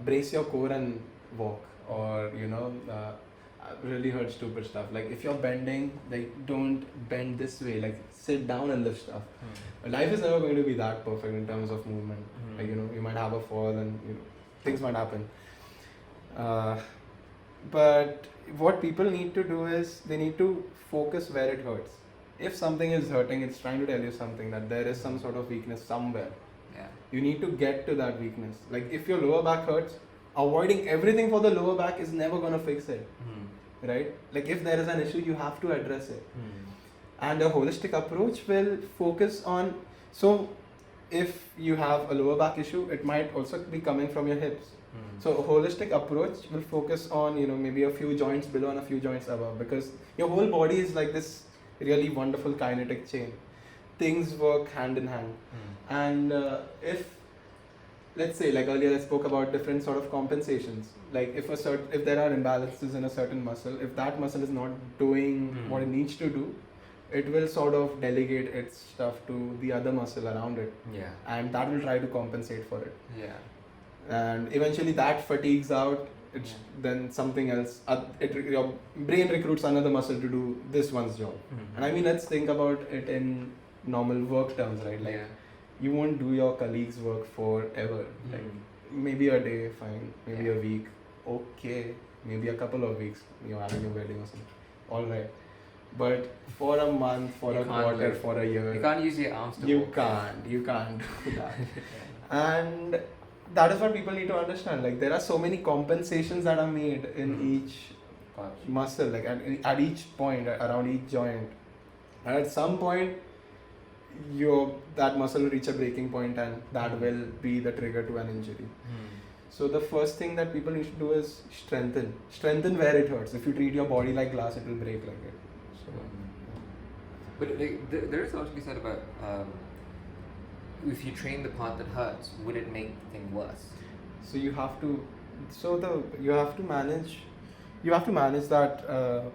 Brace your core and walk, or really hurt stupid stuff. Like if you're bending, like don't bend this way. Like sit down and lift stuff. Life is never going to be that perfect in terms of movement. Like you might have a fall and things might happen. But what people need to do is they need to focus where it hurts. If something is hurting, it's trying to tell you something, that there is some sort of weakness somewhere. You need to get to that weakness. Like if your lower back hurts, avoiding everything for the lower back is never going to fix it. Right? Like if there is an issue, you have to address it. And a holistic approach will focus on, so if you have a lower back issue, it might also be coming from your hips. So a holistic approach will focus on, maybe a few joints below and a few joints above, because your whole body is like this really wonderful kinetic chain. Things work hand in hand. And if, let's say, like earlier I spoke about different sort of compensations. Like if there are imbalances in a certain muscle, if that muscle is not doing what it needs to do, it will sort of delegate its stuff to the other muscle around it. And that will try to compensate for it. And eventually that fatigues out. Then something else, your brain recruits another muscle to do this one's job. And I mean, let's think about it in normal work terms, right? Like you won't do your colleagues' work forever. Like maybe a day, fine. Maybe a week, okay. Maybe a couple of weeks, you're having a wedding or something. All right. But for a month, for a quarter, for a year, you can't use your arms to you walk. You can't do that. And that is what people need to understand. Like there are so many compensations that are made in each muscle, like at each point, around each joint. And at some point, that muscle will reach a breaking point, and that will be the trigger to an injury. So the first thing that people need to do is strengthen where it hurts. If you treat your body like glass, it will break like it. So But like, there is also said about if you train the part that hurts, would it make the thing worse? so you have to manage that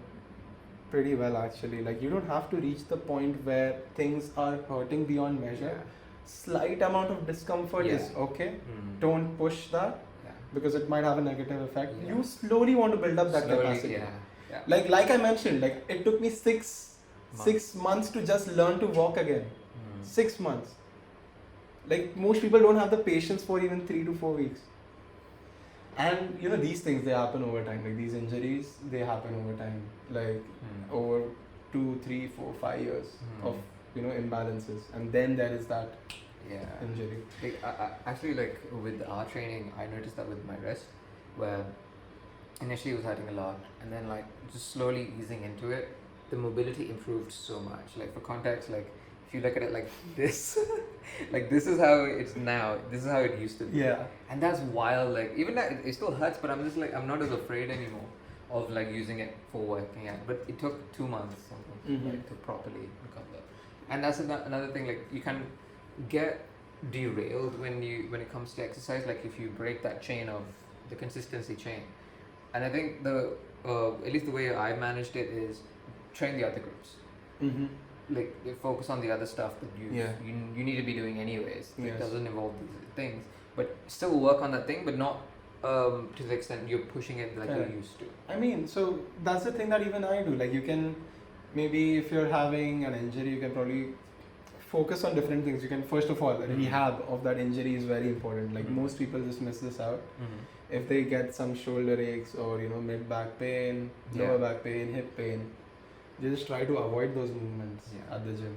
pretty well, actually. Like, you don't have to reach the point where things are hurting beyond measure. Slight amount of discomfort is okay. Don't push that, because it might have a negative effect. Yeah. You slowly want to build up that Slowly, capacity. yeah. Like I mentioned, like it took me six months to just learn to walk again. 6 months. Like, most people don't have the patience for even 3 to 4 weeks. And these things, they happen over time. Like, these injuries, they happen over time. Like over 2, 3, 4, 5 years of imbalances, and then there is that injury. Like, I actually, like, with our training, I noticed that with my wrist, where initially it was hurting a lot, and then, like, just slowly easing into it, the mobility improved so much. Like, for context, like, if you look at it like this, like, this is how it's now, this is how it used to be. Yeah. And that's wild. Like, even that, it still hurts, but I'm just like, I'm not as afraid anymore of, like, using it for working out. But it took 2 months something like, to properly recover. And that's another thing, like, you can get derailed when it comes to exercise, like, if you break that chain of the consistency chain. And I think at least the way I managed it is train the other groups. Like, focus on the other stuff that you need to be doing anyways. It doesn't involve these things, but still work on that thing, but not to the extent you're pushing it like you used to. I mean, so that's the thing that even I do. Like, you can, maybe if you're having an injury, you can probably focus on different things. You can, first of all, rehab of that injury is very important. Like, most people just miss this out. If they get some shoulder aches or mid back pain, lower back pain, hip pain, they just try to avoid those movements at the gym.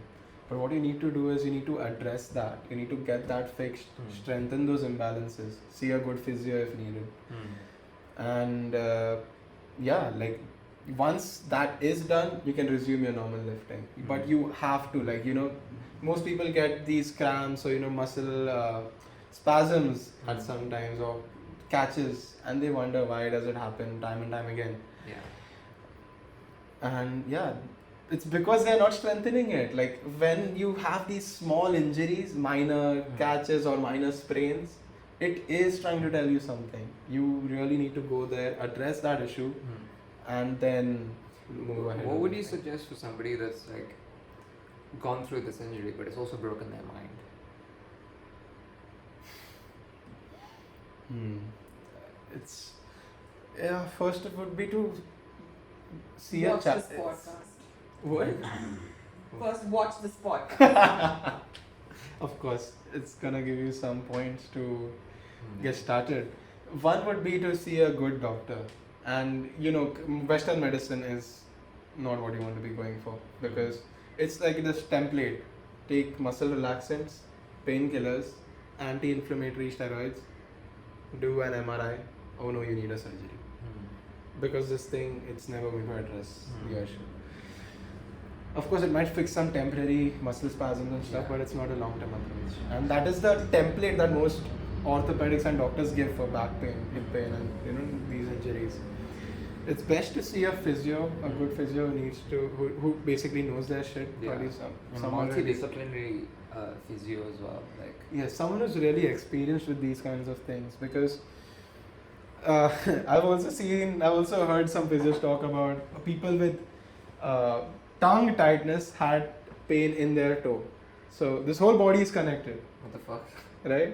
But what you need to do is you need to address that. You need to get that fixed, strengthen those imbalances, see a good physio if needed. And like, once that is done, you can resume your normal lifting. But you have to, like, most people get these cramps or muscle spasms at some times, or catches, and they wonder why does it happen time and time again. And it's because they're not strengthening it. Like, when you have these small injuries, minor catches or minor sprains, it is trying to tell you something. You really need to go there, address that issue, and then move ahead. What would you suggest for somebody that's, like, gone through this injury but it's also broken their mind? First it would be to see Watch a this podcast. What? First, watch this podcast. Of course, it's gonna give you some points to get started. One would be to see a good doctor, and Western medicine is not what you want to be going for, because it's like this template: take muscle relaxants, painkillers, anti-inflammatory steroids, do an MRI. Oh no, you need a surgery. Because this thing, it's never going to address the issue. Of course, it might fix some temporary muscle spasms and stuff, but it's not a long-term approach. And that is the template that most orthopedics and doctors give for back pain, hip pain, and these injuries. It's best to see a physio, a good physio who basically knows their shit. Probably someone multidisciplinary physio as well. Someone who's really experienced with these kinds of things, because I've also heard some physios talk about people with tongue tightness had pain in their toe. So this whole body is connected. What the fuck? Right?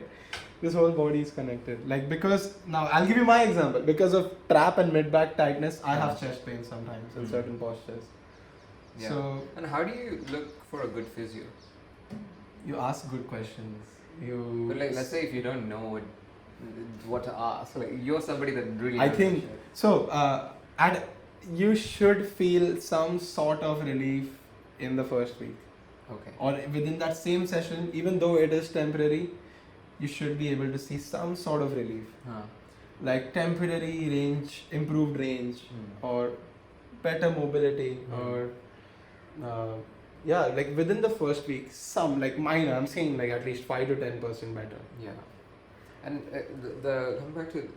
This whole body is connected. Like, because, now I'll give you my example. Because of trap and mid-back tightness, I have chest pain sometimes in certain postures. So, and how do you look for a good physio? You ask good questions. But, like, let's say if you don't know what to ask, like, you're somebody that really I think so. You should feel some sort of relief in the first week. Okay. Or within that same session, even though it is temporary, you should be able to see some sort of relief. Like temporary improved range, or better mobility, or like within the first week, some, like, minor, I'm saying, like, at least 5 to 10% better. And the coming back to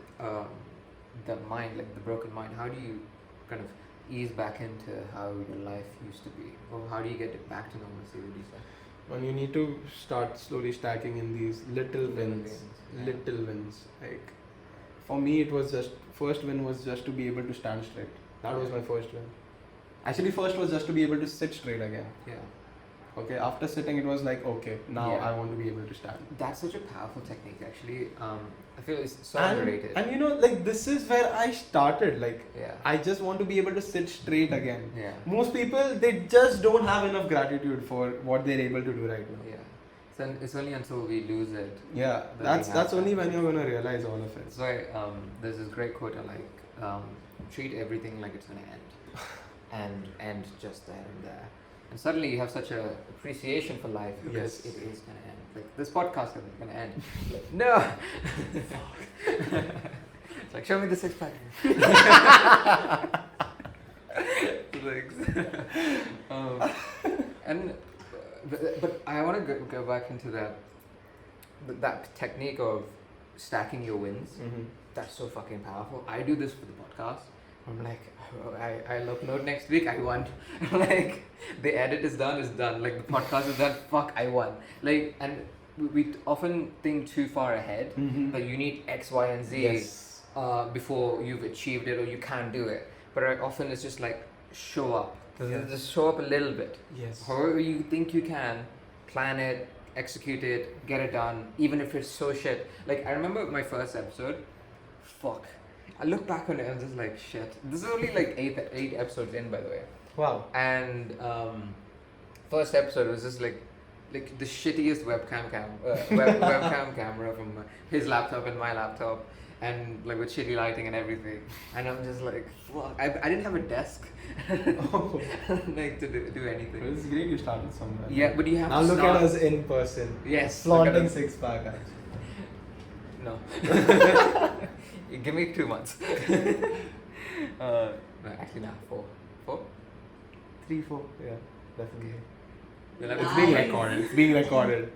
the mind, like the broken mind, how do you kind of ease back into how your life used to be, or how do you get it back to normalcy? Would you say? Well, you need to start slowly stacking in these little wins. Yeah. Little wins. Like for me, it was just first win was just to be able to stand straight. That was my first win. Actually, first was just to be able to sit straight again. Yeah. Okay, after sitting, it was like, okay, now Yeah. I want to be able to stand. That's such a powerful technique, actually. I feel it's so underrated. And you know, like this is where I started. Like, Yeah. I just want to be able to sit straight again. Yeah. Most people, they just don't have enough gratitude for what they're able to do right now. Yeah. So it's only until we lose it. Yeah, we that's have only that. when you're gonna realize all of it. That's why there's this great quote I like, treat everything like it's going to end. And end just there and there. And suddenly you have such a appreciation for life because Yes. it is going to end. Like this podcast is going to end. Like, no! It's like, show me the six pack. Like, and but I want to go back into that technique of stacking your wins. Mm-hmm. That's so fucking powerful. I do this for the podcast. I'm like, I'll upload next week. I won. Like the edit is done. Like the podcast is done. Fuck, I won. Like, and we often think too far ahead. Mm-hmm. Like you need X, Y, and Z Yes. before you've achieved it or you can't do it. But often it's just like show up. Yes. Just show up a little bit. Yes. However you think you can, plan it, execute it, get it done, even if it's so shit. Like I remember my first episode. Fuck. I look back on it and I'm just like shit. This is only like eight episodes in, by the way. Wow. And first episode was just like the shittiest webcam camera from his laptop and my laptop, and like with shitty lighting and everything. And I'm just like, fuck. I didn't have a desk, Oh. like to do anything. It's great you started somewhere. Yeah, but you have Now to look start. at us in person. Yes. look at Flaunting us. six pack actually. No. You give me 2 months. No, actually, nah, 4. 4? 3, 4. Yeah, definitely. We'll have It's to- being recorded. It's being recorded.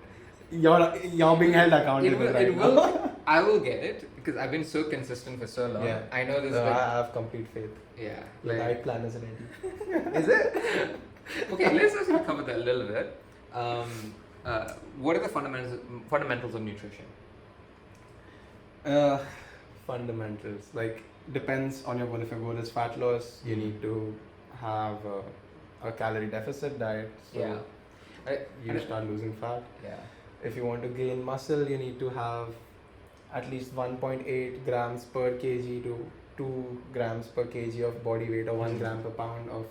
You're being held accountable right now. will. I will get it because I've been so consistent for so long. Yeah. I know this. I Like, have complete faith. yeah. Your Like, diet plan is ready. is it? Okay, let's actually cover that a little bit. What are the fundamentals of nutrition? Fundamentals, like depends on your goal. If your goal is fat loss, you need to have a calorie deficit diet. So Yeah. you start losing fat. Yeah. If you want to gain muscle, you need to have at least 1.8 grams per kg to 2 grams per kg of body weight, or 1 gram per pound of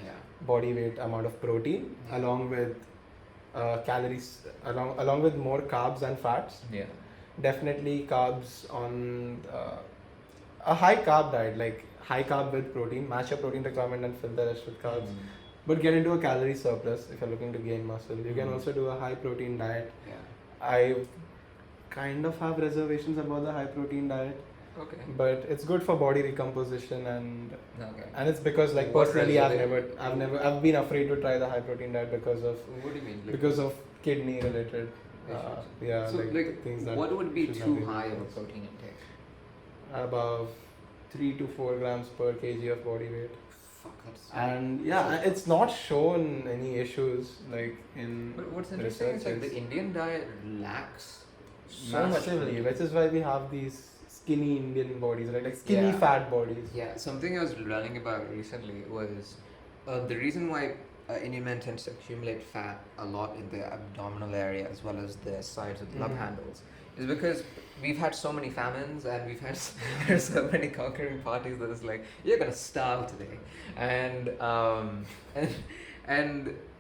Yeah. body weight amount of protein, Yeah. along with calories, along with more carbs and fats. Yeah. Definitely carbs on a high carb diet, like high carb with protein. Match your protein requirement and fill the rest with carbs. But get into a calorie surplus if you're looking to gain muscle. You can also do a high protein diet. Yeah. I kind of have reservations about the high protein diet, Okay. but it's good for body recomposition, and Okay. it's because like What personally reserva- I've been afraid to try the high protein diet because of What do you mean? kidney related issues? So, like things that what would be should not too be high of a used. protein intake? Above 3 to 4 grams per kg of body weight. Fuck, that's. And yeah, it's not shown any issues like in But what's interesting is like the researches. Indian diet lacks so much. Massively, which is why we have these skinny Indian bodies, right? Like skinny Yeah. fat bodies. Yeah, something I was learning about recently was the reason why Indian men tends to accumulate fat a lot in the abdominal area as well as the sides of the love Mhm. handles is because we've had so many famines and we've had so many conquering parties that it's like you're gonna starve today, and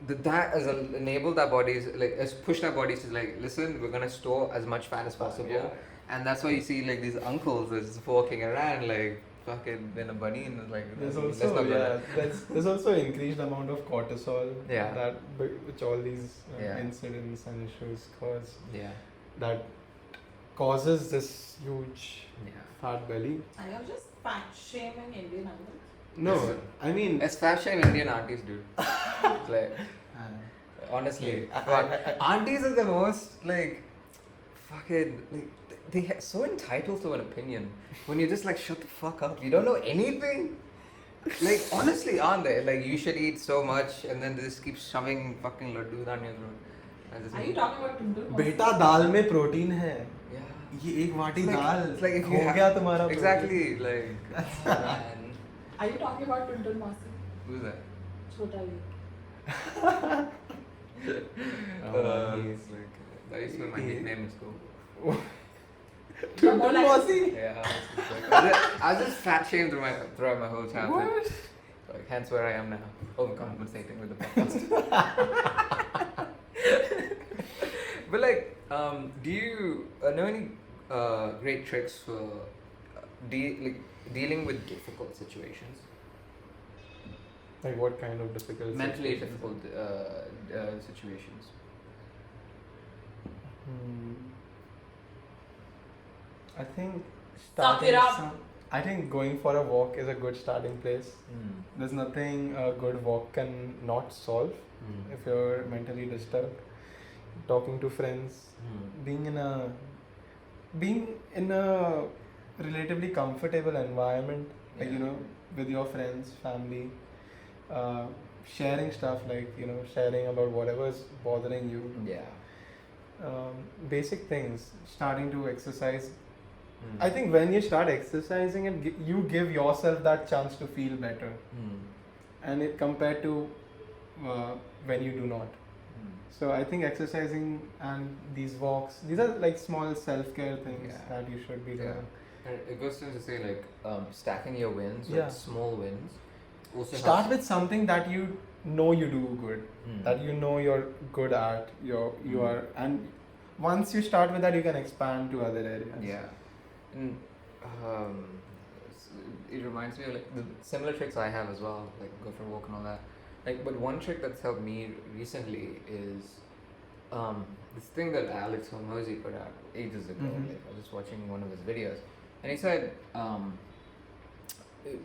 that has enabled our bodies, like has pushed our bodies to like, listen, we're gonna store as much fat as possible. Yeah. And that's why you see like these uncles that's just walking around like fucking in a bunny and like There's let's also not go there. there's also increased amount of cortisol Yeah. which all these Yeah. incidents and issues cause, Yeah. that causes this huge Yeah. fat belly. I am just fat shaming Indian uncles. No, Listen. I mean It's fat shame Indian aunties, dude. It's like honestly, I- fuck. Aunties are the most like fucking like they're so entitled to an opinion when you're just like, shut the fuck up. You don't know anything. Like, honestly, aren't they? Like, you should eat so much, and then they just keep shoving fucking laddu down your throat. Are you talking about Tundul? बेटा दाल में protein है. Yeah. ये एक वाटी It's like- dal it's like if हो you गया तुम्हारा Exactly, like. Man. Are you talking about Tundul Masi? Who's that? Chota Lee. He's like, that used to be my nickname in school. Tundul Masi. Yeah, I was just fat shamed throughout my whole childhood. What? Like, hence where I am now, overcompensating with the podcast. But like, do you know any great tricks for dealing with difficult situations? Like what kind of difficult? Mentally situations? difficult situations. I think Suck it up. I think going for a walk is a good starting place. There's nothing a good walk can not solve if you're mentally disturbed. Talking to friends, being in a relatively comfortable environment, like Yeah. with your friends, family, sharing stuff like sharing about whatever's bothering you. Yeah. Basic things. Starting to exercise. I think when you start exercising, you give yourself that chance to feel better, and it compared to when you do not. So I think exercising and these walks, these are like small self-care things Yeah. that you should be doing. And it goes to say like stacking your wins, Yeah. like small wins. Also Start helps. with something that you know you do good, that you know you're good at. You are, and once you start with that, you can expand to other areas. Yeah. And it reminds me of like the similar tricks I have as well, like go for a walk and all that. Like, but one trick that's helped me recently is this thing that Alex Hormozy put out ages ago. Like, I was just watching one of his videos, and he said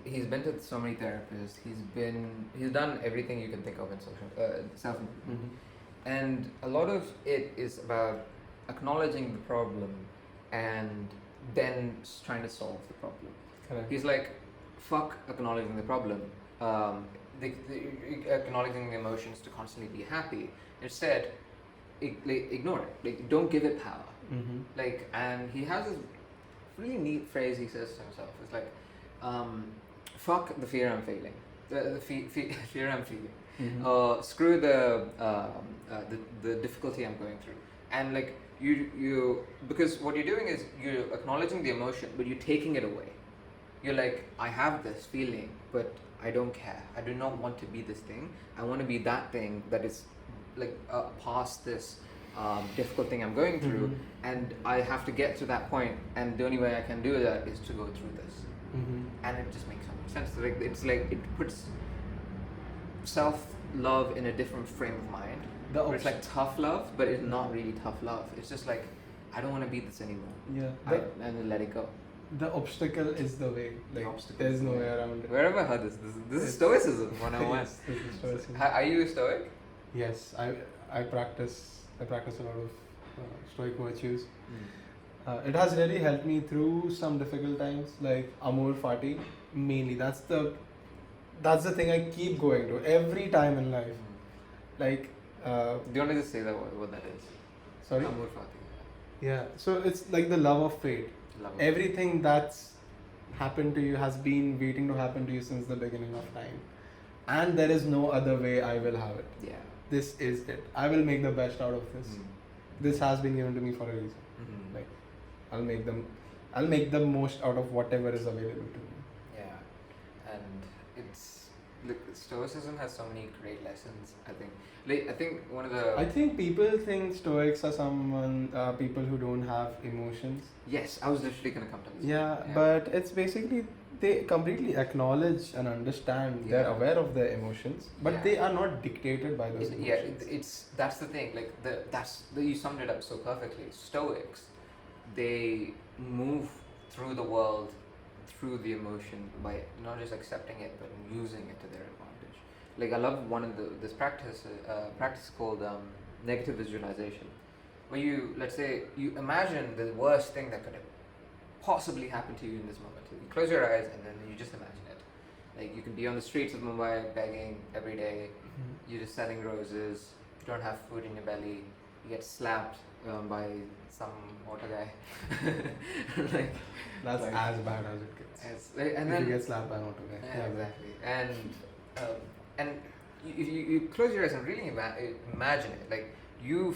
he's been to so many therapists. He's done everything you can think of in social self-improvement, and a lot of it is about acknowledging the problem and then trying to solve the problem. Correct. He's like, fuck acknowledging the problem, acknowledging the emotions to constantly be happy. Instead, ignore it. Like, don't give it power. Like, and he has this really neat phrase he says to himself. It's like, fuck the fear I'm feeling, the fear I'm feeling. Screw the difficulty I'm going through, and like you because what you're doing is you're acknowledging the emotion, but you're taking it away. You're like, I have this feeling, but I don't care. I do not want to be this thing. I want to be that thing that is like past this difficult thing I'm going through, and I have to get to that point, and the only way I can do that is to go through this. And it just makes so much sense. Like, it's like it puts self-love in a different frame of mind. It's like tough love, but it's not really tough love. It's just like, I don't want to be this anymore. Yeah. And let it go. The obstacle is the way. Like, obstacle there's is the no way. way around it. Where have I heard this? This is Stoicism 101. Yes, this is Stoicism. Are you a Stoic? Yes, I practice a lot of Stoic virtues. It has really helped me through some difficult times, like Amor Fati. Mainly, that's the thing I keep going to every time in life. Like, Do you want to just say that what that is? sorry. Amor Fati. Yeah. So it's like the love of fate. Love it. Everything that's happened to you has been waiting to happen to you since the beginning of time, and there is no other way I will have it. Yeah. This is it. I will make the best out of this. This has been given to me for a reason. Like, I'll make the most out of whatever is available to me. Yeah. And it's like Stoicism has so many great lessons. I think. Like, I think one of the. I think people think Stoics are people who don't have emotions. Yes, I was literally gonna come to this. Yeah, but it's basically they completely acknowledge and understand. They're Yeah. aware of their emotions, but Yeah. they are not dictated by those emotions. It's that's the thing. Like you summed it up so perfectly. Stoics, they move through the world through the emotion by not just accepting it but using it to their advantage. Like, I love one of this practice called negative visualization. where you, let's say, you imagine the worst thing that could have possibly happened to you in this moment. You close your eyes and then you just imagine it. Like you could be on the streets of Mumbai begging every day. You're just selling roses. You don't have food in your belly. You get slapped by some auto guy. Like That's like, as bad as it gets. and If then you get slapped by an auto guy. yeah, exactly. And you close your eyes and really imagine it. Like you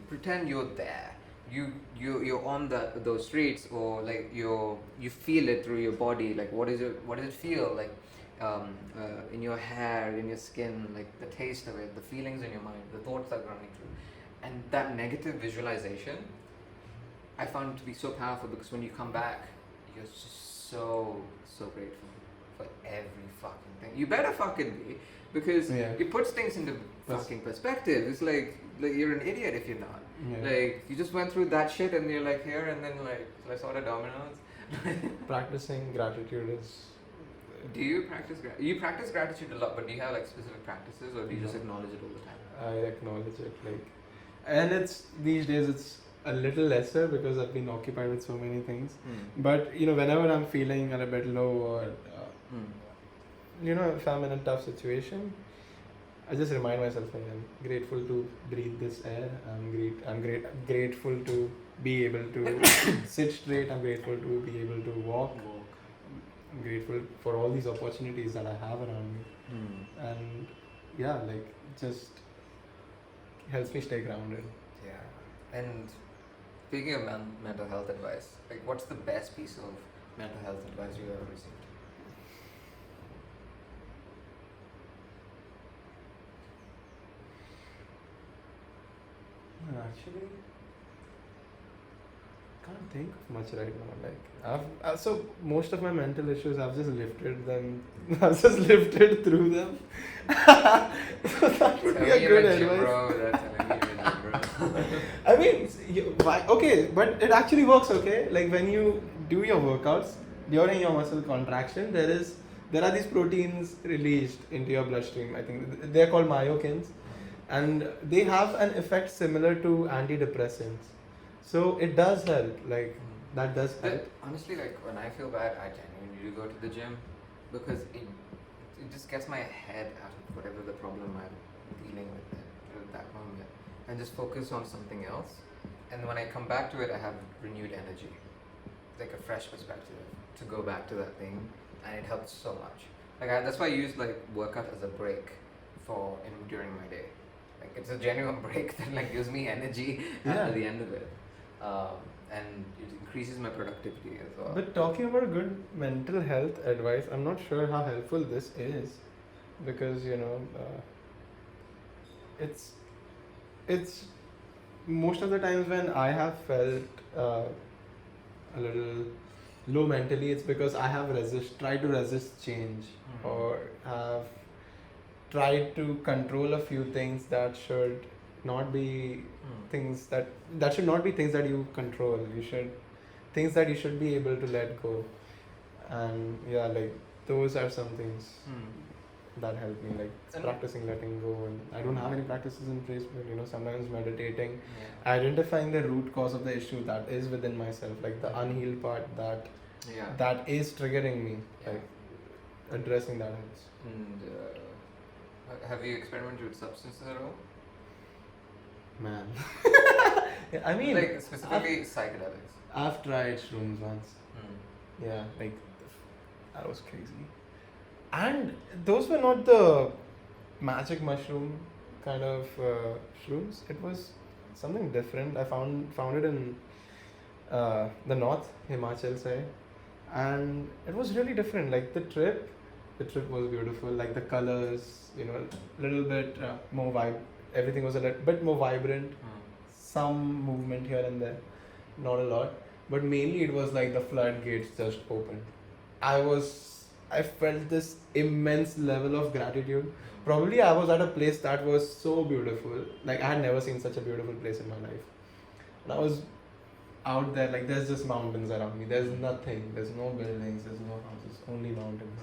pretend you're there. You're on those streets, or like you feel it through your body. Like what does it feel like in your hair, in your skin, like the taste of it, the feelings in your mind, the thoughts that are running through, and that negative visualization I found to be so powerful, because when you come back, you're just so grateful for every fucking thing. You better fucking be, because it puts things into fucking perspective. It's like you're an idiot if you're not. Yeah. Like you just went through that shit and you're like here, and then like let's order Domino's. Practicing gratitude is. Do you practice you practice gratitude a lot, but do you have like specific practices, or do you just acknowledge it all the time? I acknowledge it, like, and it's these days it's a little lesser because I've been occupied with so many things. But whenever I'm feeling a bit low, or if I'm in a tough situation, I just remind myself I'm grateful to breathe this air. I'm grateful to be able to sit straight. I'm grateful to be able to walk. I'm grateful for all these opportunities that I have around me. And like just helps me stay grounded. Yeah. And speaking of mental health advice, like what's the best piece of mental health advice you ever received? Actually, can't think of much right now. Like I've so most of my mental issues, I've just lifted them. I've just lifted through them. So that would be a good advice. I mean, okay, but it actually works. Okay, like when you do your workouts during your muscle contraction, there are these proteins released into your bloodstream. I think they're called myokines, and they have an effect similar to antidepressants. So it does help. Like that does help. Honestly, like when I feel bad, I genuinely do go to the gym, because it just gets my head out of whatever the problem I'm dealing with at that moment, and just focus on something else. And when I come back to it, I have renewed energy, like a fresh perspective to go back to that thing, and it helps so much. Like that's why I use like workout as a break during my day. Like it's a genuine break that like gives me energy at the end of it, and it increases my productivity as well. But talking about good mental health advice, I'm not sure how helpful this is, because it's most of the times when I have felt a little low mentally, it's because I have tried to resist change, or have tried to control a few things that should not be things that should not be things that you control. Things that you should be able to let go. And like those are some things that help me, like practicing letting go. And I don't have any practices in place, but sometimes meditating, identifying the root cause of the issue that is within myself, like the unhealed part that is triggering me, like addressing that helps. And have you experimented with substances at all? Man. I mean, like specifically psychedelics. I've tried shrooms once. Yeah, like that was crazy. And those were not the magic mushroom kind of shrooms. It was something different. I found it in the north, Himachal side, and it was really different. Like the trip was beautiful. Like the colors, a little bit more vibe. Everything was a little bit more vibrant. Some movement here and there, not a lot, but mainly it was like the floodgates just opened. I felt this immense level of gratitude. Probably I was at a place that was so beautiful. Like I had never seen such a beautiful place in my life. And I was out there, like there's just mountains around me. There's nothing. There's no buildings. There's no houses. Only mountains.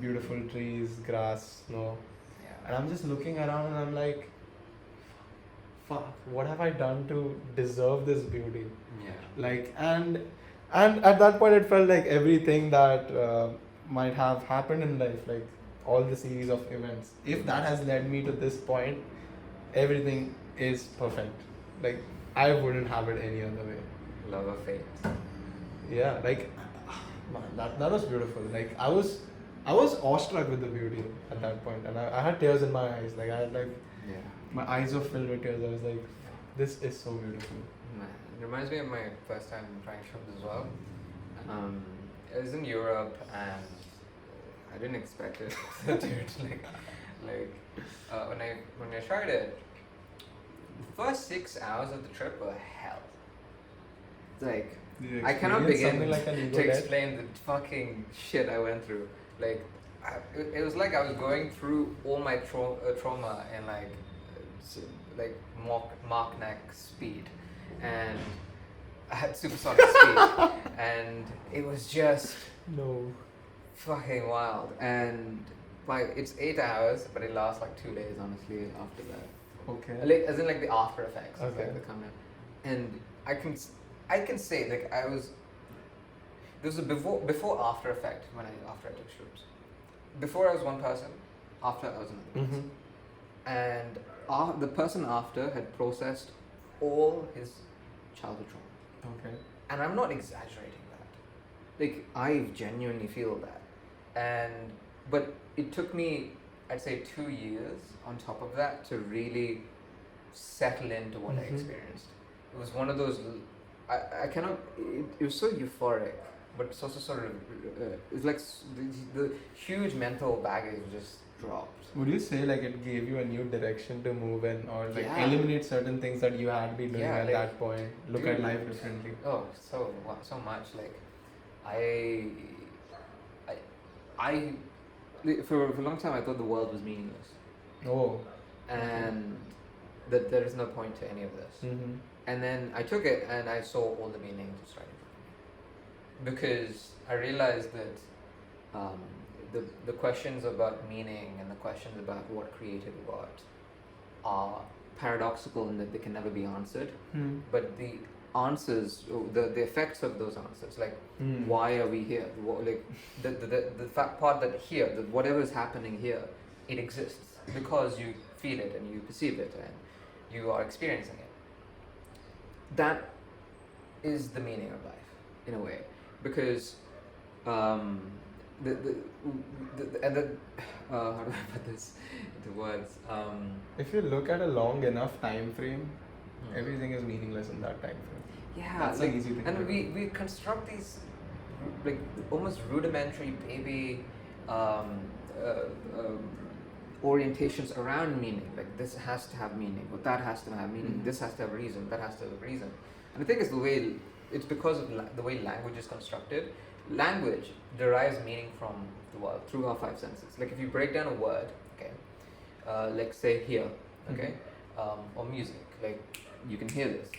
Beautiful trees, grass, snow. And I'm just looking around and I'm like, fuck, what have I done to deserve this beauty? Yeah. Like, and at that point, it felt like everything that might have happened in life, like all the series of events, if that has led me to this point, everything is perfect. Like, I wouldn't have it any other way. Love of fate. Yeah, like, man, that was beautiful. Like, I was awestruck with the beauty at that point, and I had tears in my eyes. Like, I had like Yeah. my eyes were filled with tears. I was like, this is so beautiful. Man, it reminds me of my first time trying shrubs as well. I was in Europe and I didn't expect it. Dude, when I tried it, the first 6 hours of the trip were hell. Like, Did you I cannot experience begin something like an ego to death? explain the fucking shit I went through. Like, it was like I was going through all my trauma in like Mach neck speed, and I had supersonic speed, and it was just No. fucking wild. And like it's 8 hours, but it lasts like 2 days, honestly. After that, Okay. like as in like the after effects, Okay. like the come in. And I can say like there was a before after effect after I took shrooms. Before I was one person, after I was another person. Mm-hmm. And the person after had processed all his childhood trauma. Okay. And I'm not exaggerating that. Like, I genuinely feel that. But it took me, I'd say, 2 years on top of that to really settle into what I Mhm. experienced. It was one of those, I cannot, it was so euphoric, but it's also sort of, it's like the huge mental baggage just dropped. Would you say like it gave you a new direction to move in, or like Yeah. eliminate certain things that you had been doing Yeah, at like, that point? Look at dude. life differently. Oh, so much. Like, for a long time I thought the world was meaningless, Oh. and that there is no point to any of this. Mm-hmm. And then I took it and I saw all the meaning just right in front of me, because I realized that the questions about meaning and the questions about what created what are paradoxical in that they can never be answered. Hmm. But the answers, the effects of those answers, like Hmm. why are we here? Like the fact part that here, that whatever is happening here, it exists because you feel it and you perceive it and you are experiencing it. That is the meaning of life, in a way, because how do I put this into words? If you look at a long enough time frame, everything is meaningless in that time frame. Yeah, That's like, an easy thing and to do. we construct these like almost rudimentary baby orientations around meaning. Like, this has to have meaning, or that has to have meaning. Mhm. This has to have reason. That has to have reason. And I think it's because of the way language is constructed. Language derives meaning from the world through our five senses. Like, if you break down a word, okay, like say here, okay, or music, like you can hear this.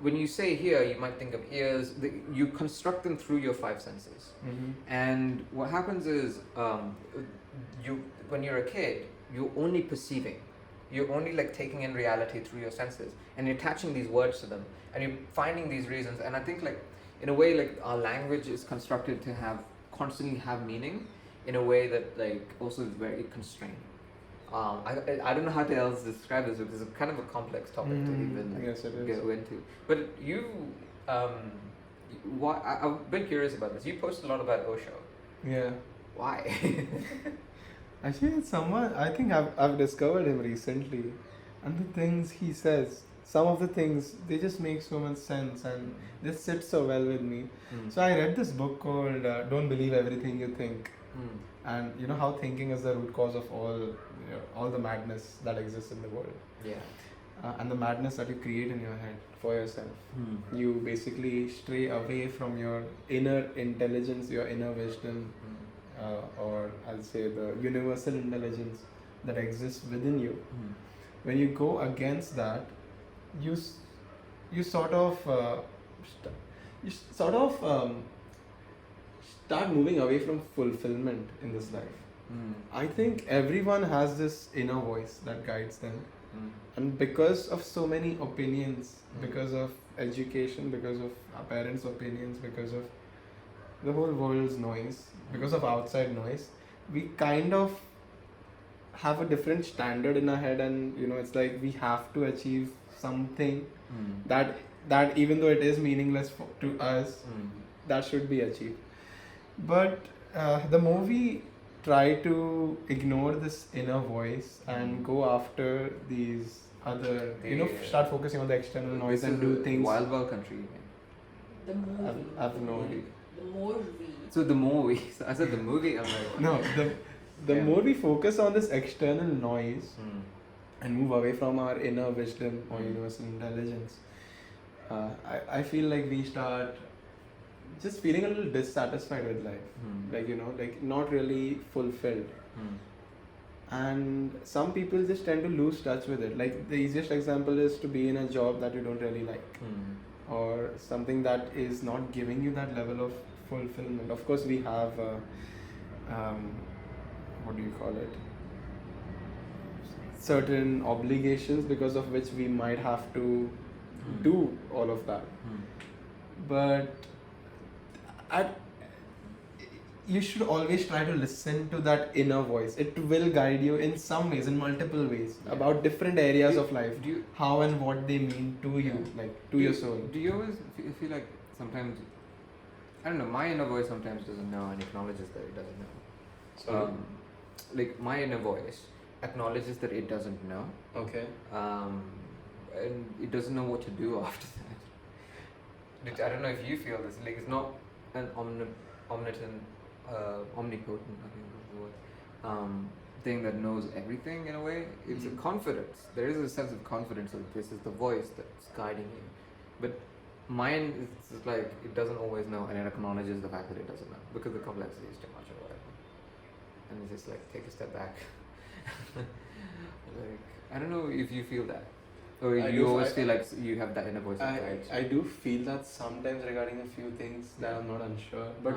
When you say here, you might think of ears. You construct them through your five senses. Mm-hmm. And what happens is, when you're a kid, you're only perceiving. You're only like taking in reality through your senses, and you're attaching these words to them, and you're finding these reasons. And I think, like, in a way, like, our language is constructed to constantly have meaning, in a way that, like, also is very constrained. I don't know how to else describe this, because it's kind of a complex topic to even like, Yes, it is. go into. But I've been curious about this. You post a lot about Osho. Yeah. Why? Actually, it's someone, I think I've discovered him recently, and the things he says, some of the things, they just make so much sense, and they sit so well with me. So I read this book called Don't Believe Everything You Think, and you know how thinking is the root cause of all the madness that exists in the world, Yeah. and the madness that you create in your head for yourself. You basically stray away from your inner intelligence, your inner wisdom, or I'll say the universal intelligence that exists within you. When you go against that, you sort of start moving away from fulfillment in this life. I think everyone has this inner voice that guides them, And because of so many opinions, because of education, because of our parents' opinions, because of the whole world's noise, because of outside noise, we kind of have a different standard in our head, and it's like we have to achieve something that even though it is meaningless to us, that should be achieved. But the movie tried to ignore this inner voice and go after these other, start focusing on the external noise and do things. Wild Wild Country. The movie. I've no. The movie. So the movie. I said the movie. I'm like. No, the more we focus on this external noise and move away from our inner wisdom or universal intelligence, I feel like we start just feeling a little dissatisfied with life, like not really fulfilled. And some people just tend to lose touch with it. Like the easiest example is to be in a job that you don't really like, or something that is not giving you that level of fulfillment. Of course, we have what do you call it? Certain obligations because of which we might have to do all of that. But you should always try to listen to that inner voice. It will guide you in some ways, in multiple ways, about different areas of life, how and what they mean to you, like to your soul. Do you always feel like sometimes, I don't know, my inner voice sometimes doesn't know and acknowledges that it doesn't know. Like my inner voice acknowledges that it doesn't know. Okay. And it doesn't know what to do after that. I don't know if you feel this. Like it's not an omnipotent, I think is the word, thing that knows everything in a way. It's a confidence. There is a sense of confidence that this is the voice that's guiding you. But mine is just like it doesn't always know, and it acknowledges the fact that it doesn't know because the complexity is too much or whatever. And it's just like take a step back. Like I don't know if you feel that, or you always feel like you have that inner voice that guides you. I do feel that sometimes regarding a few things that I'm not unsure. But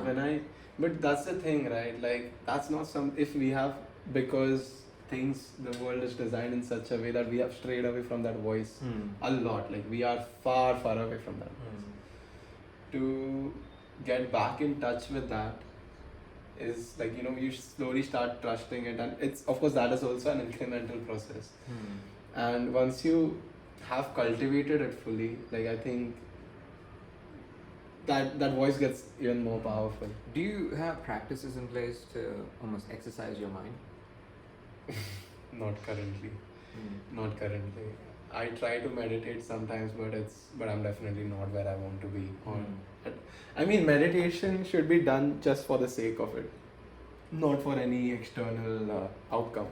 but that's the thing, right? Like that's not if we have, because the world is designed in such a way that we have strayed away from that voice a lot. Like we are far away from that voice. To get back in touch with that is like you slowly start trusting it, and it's of course that is also an incremental process. And once you have cultivated it fully, like I think that voice gets even more powerful. Do you have practices in place to almost exercise your mind? Not currently. Not currently. I try to meditate sometimes, but I'm definitely not where I want to be. I mean, meditation should be done just for the sake of it, not for any external outcome.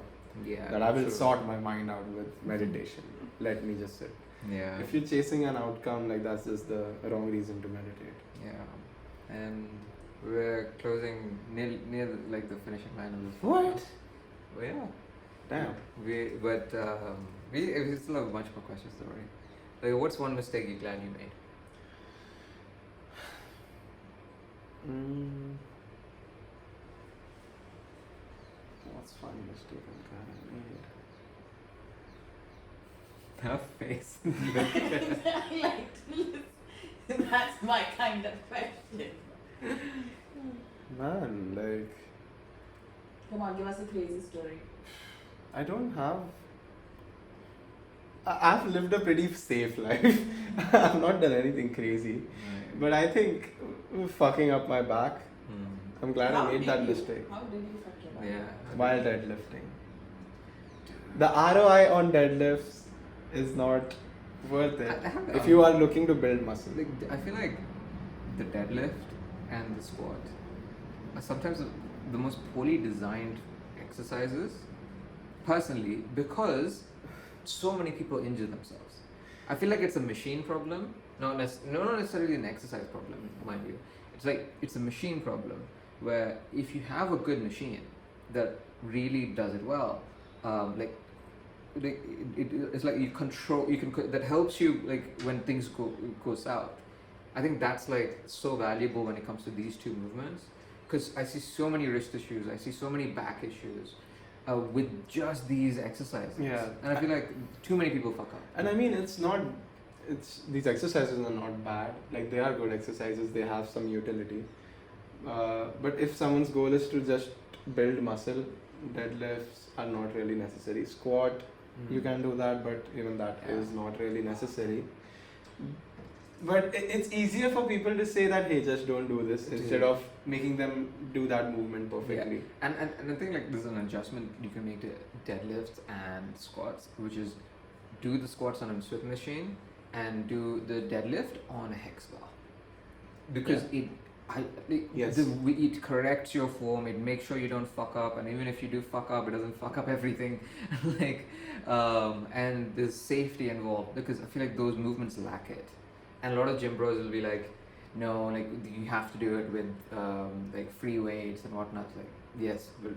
Yeah. That I will sort my mind out with meditation. Let me just sit. Yeah. If you're chasing an outcome, like that's just the wrong reason to meditate. Yeah. And we're closing near like the finishing line of this. What? Well, yeah. Damn. We still have a bunch more questions though, right? Like, what's one mistake you're glad you made? What's one mistake I'm glad I made? Her face. I like to listen. That's my kind of question. Man, like Come on, give us a crazy story. I don't have. I've lived a pretty safe life. I've not done anything crazy, but I think fucking up my back. I'm glad I made that mistake. How did you fuck your back? Yeah. While deadlifting. The ROI on deadlifts is not worth it if you are looking to build muscle. Like, I feel like the deadlift and the squat are sometimes the most poorly designed exercises, personally, because so many people injure themselves. I feel like it's a machine problem, not necessarily an exercise problem, mind you. It's a machine problem where if you have a good machine that really does it well, it's like that helps you like when things go south. I think that's like so valuable when it comes to these two movements, because I see so many wrist issues, I see so many back issues, with just these exercises. Yeah. And I feel like too many people fuck up. And I mean, these exercises are not bad. Like, they are good exercises. They have some utility. But if someone's goal is to just build muscle, deadlifts are not really necessary. Squat, you can do that, but even that is not really necessary. But it's easier for people to say that, hey, just don't do this, instead of making them do that movement perfectly. Yeah. And I think like there's an adjustment you can make to deadlifts and squats, which is do the squats on a Smith machine and do the deadlift on a hex bar, because it corrects your form. It makes sure you don't fuck up, and even if you do fuck up, it doesn't fuck up everything. And there's safety involved, because I feel like those movements lack it. And a lot of gym bros will be like, no, like you have to do it with like free weights and whatnot. Like, yes, but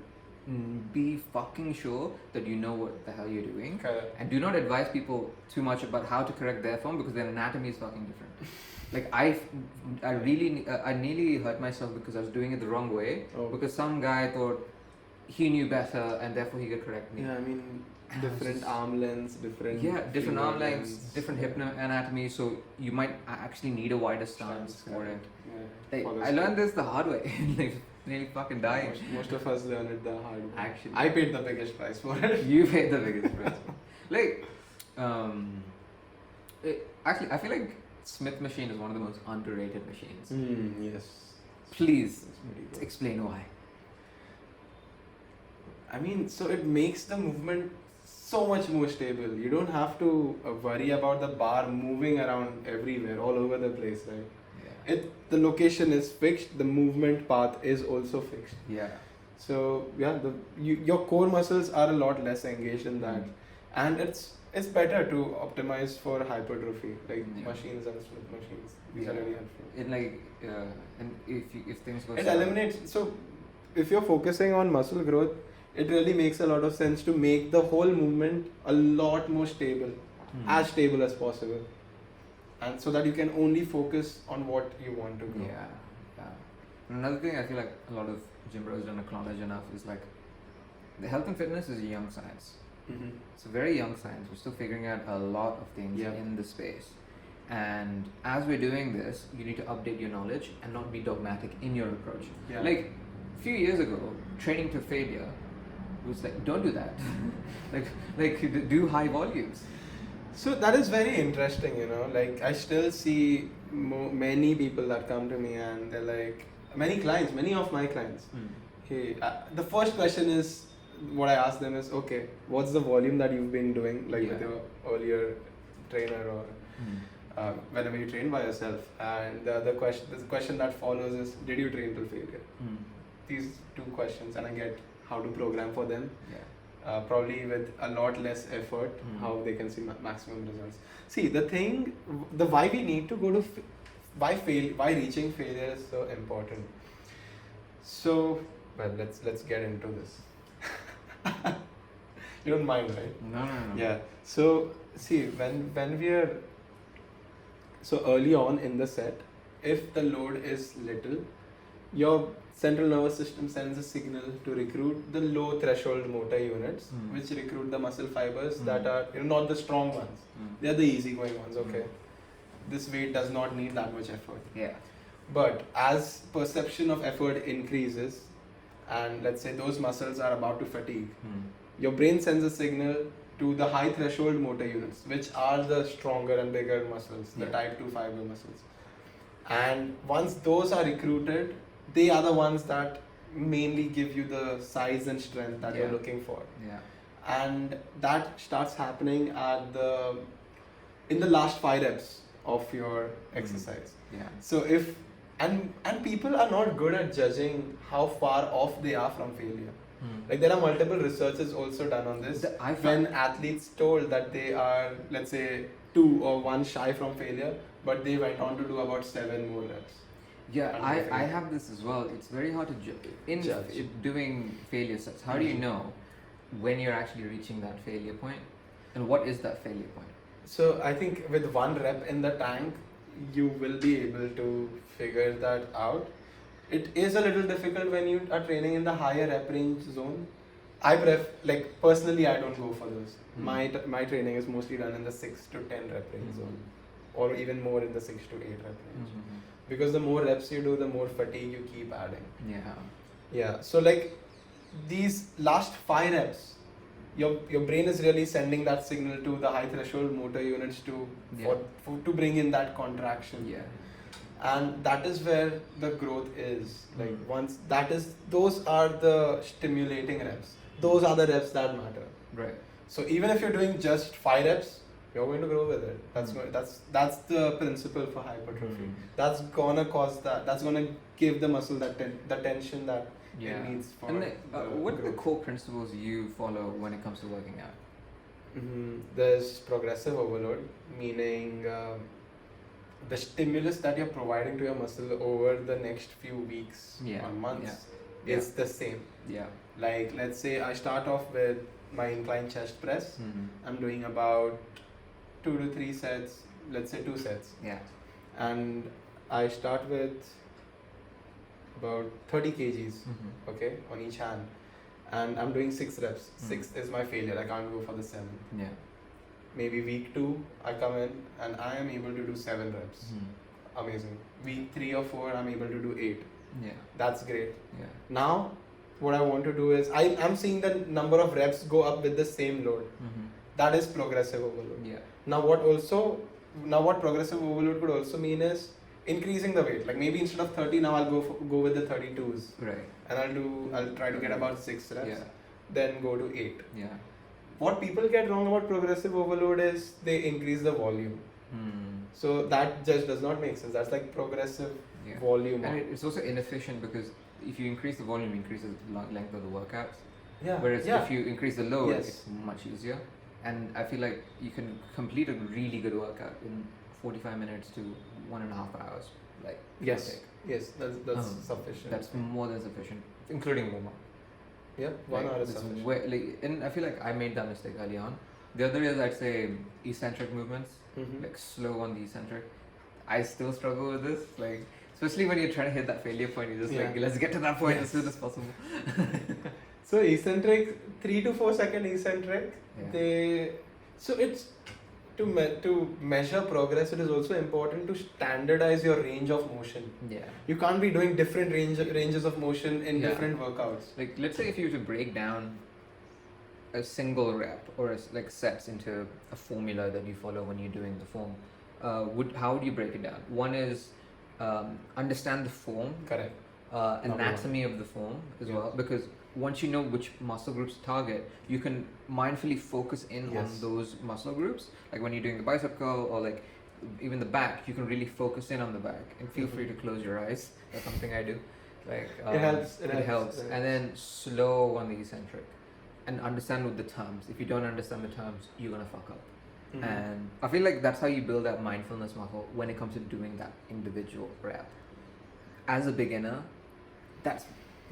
be fucking sure that you know what the hell you're doing. And do not advise people too much about how to correct their form, because their anatomy is fucking different. Like I nearly hurt myself because I was doing it the wrong way, because some guy thought he knew better and therefore he could correct me. Yeah, I mean, different arm lengths, different arm lengths, different hip anatomy, so you might actually need a wider stance for it. Like, I learned this the hard way. Like, nearly fucking dying. Most of us learn it the hard way. Actually, I paid the biggest price for it. You paid the biggest price. Like, actually, I feel like Smith machine is one of the most underrated machines. Yes. Please explain why. I mean, so it makes the movement so much more stable. You don't have to worry about the bar moving around everywhere, all over the place, right? The location is fixed, the movement path is also fixed. Yeah. So your core muscles are a lot less engaged in that, and it's better to optimize for hypertrophy, like machines and Smith machines. These are really helpful. It like and if things go. It eliminates. So if you're focusing on muscle growth, it really makes a lot of sense to make the whole movement a lot more stable, as stable as possible, and so that you can only focus on what you want to grow. Yeah. And another thing I feel like a lot of gym bros don't acknowledge enough is like the health and fitness is a young science. It's a very young science. We're still figuring out a lot of things in the space. And as we're doing this, you need to update your knowledge and not be dogmatic in your approach. Yeah. Like a few years ago, training to failure was like, don't do that. like do high volumes. So that is very interesting, like I still see many people that come to me and they're like, many of my clients, hey, the first question is, what I ask them is, okay, what's the volume that you've been doing, like with your earlier trainer or whenever you train by yourself? And the question that follows is, did you train till failure? These two questions, and I get how to program for them. Probably with a lot less effort, how they can see maximum results. See, the why we need to go to why reaching failure is so important. So, well, let's get into this. You don't mind, right? No. Yeah. So see, when we are so early on in the set, if the load is little, your central nervous system sends a signal to recruit the low threshold motor units, which recruit the muscle fibers that are not the strong ones. They are the easygoing ones. Okay, this weight does not need that much effort. Yeah. But as perception of effort increases, and let's say those muscles are about to fatigue, your brain sends a signal to the high threshold motor units, which are the stronger and bigger muscles, the type 2 fiber muscles. And once those are recruited, they are the ones that mainly give you the size and strength that you're looking for. And that starts happening in the last 5 reps of your exercise. So and people are not good at judging how far off they are from failure. Like there are multiple researches also done on this. When athletes told that they are, let's say, 2 or 1 shy from failure, but they went on to do about 7 more reps. Yeah, I have this as well. It's very hard to judge. Doing failure sets. How do you know when you're actually reaching that failure point? And what is that failure point? So I think with 1 rep in the tank, you will be able to figure that out. It is a little difficult when you are training in the higher rep range zone, Personally, I don't go for those. Mm. My training is mostly done in the 6 to 10 rep range zone, or even more in the 6 to 8 rep range. Mm-hmm. Because the more reps you do, the more fatigue you keep adding. Yeah. Yeah. So like these last 5 reps, your brain is really sending that signal to the high threshold motor units to bring in that contraction. Yeah. And that is where the growth is. Like Mm. those are the stimulating reps. Those are the reps that matter. Right. So even if you're doing just 5 reps, you're going to grow with it. Mm. That's the principle for hypertrophy. Mm. That's gonna cause that. That's gonna give the muscle the tension that Yeah. it needs for. And what are the growth. core principles you follow when it comes to working out? There's progressive overload, meaning the stimulus that you're providing to your muscle over the next few weeks or months is the same. Yeah. Like let's say I start off with my incline chest press. Mm-hmm. I'm doing about 2 to 3 sets, let's say 2 sets. Yeah. And I start with about 30 kgs, Mm-hmm. okay, on each hand. And I'm doing 6 reps. 6 is my failure. I can't go for the 7. Yeah. Maybe week 2, I come in and I am able to do 7 reps. Mm-hmm. Amazing. Week 3 or 4, I'm able to do 8. Yeah. That's great. Yeah. Now, what I want to do is, I'm seeing the number of reps go up with the same load. Mm-hmm. That is progressive overload. Yeah. Now what progressive overload could also mean is increasing the weight. Like maybe instead of 30, now I'll go with the 32s. Right. And I'll try to get about 6 reps. Yeah. Then go to 8. Yeah. What people get wrong about progressive overload is they increase the volume. Mm. So that just does not make sense. That's like progressive Yeah. volume. And it's also inefficient because if you increase the volume, you increase the length of the workouts. Yeah. Whereas yeah. if you increase the load, Yes. it's much easier. And I feel like you can complete a really good workout in 45 minutes to 1.5 hours. Like Yes. take. Yes. That's sufficient. That's more than sufficient, including warm up. Yeah. 1 hour is sufficient. And I feel like I made that mistake early on. The other is I'd say eccentric movements, Mhm. like slow on the eccentric. I still struggle with this, like especially when you're trying to hit that failure point. You're just like, Yeah. let's get to that point Yes. as soon as possible. So eccentric, 3 to 4 second eccentric. Yeah. It's to measure progress. It is also important to standardize your range of motion. Yeah. You can't be doing different ranges of motion in Yeah. different workouts. Like let's say if you were to break down a single rep or like sets into a formula that you follow when you're doing the form, how would you break it down? One is understand the form, Correct. anatomy of the form as well, because once you know which muscle groups to target, you can mindfully focus in on those muscle groups. Like when you're doing the bicep curl or like even the back, you can really focus in on the back and feel free to close your eyes. That's something I do. Like It helps. It helps. And then slow on the eccentric and understand with the terms. If you don't understand the terms, you're gonna fuck up. Mhm. And I feel like that's how you build that mindfulness muscle when it comes to doing that individual rep. As a beginner, that's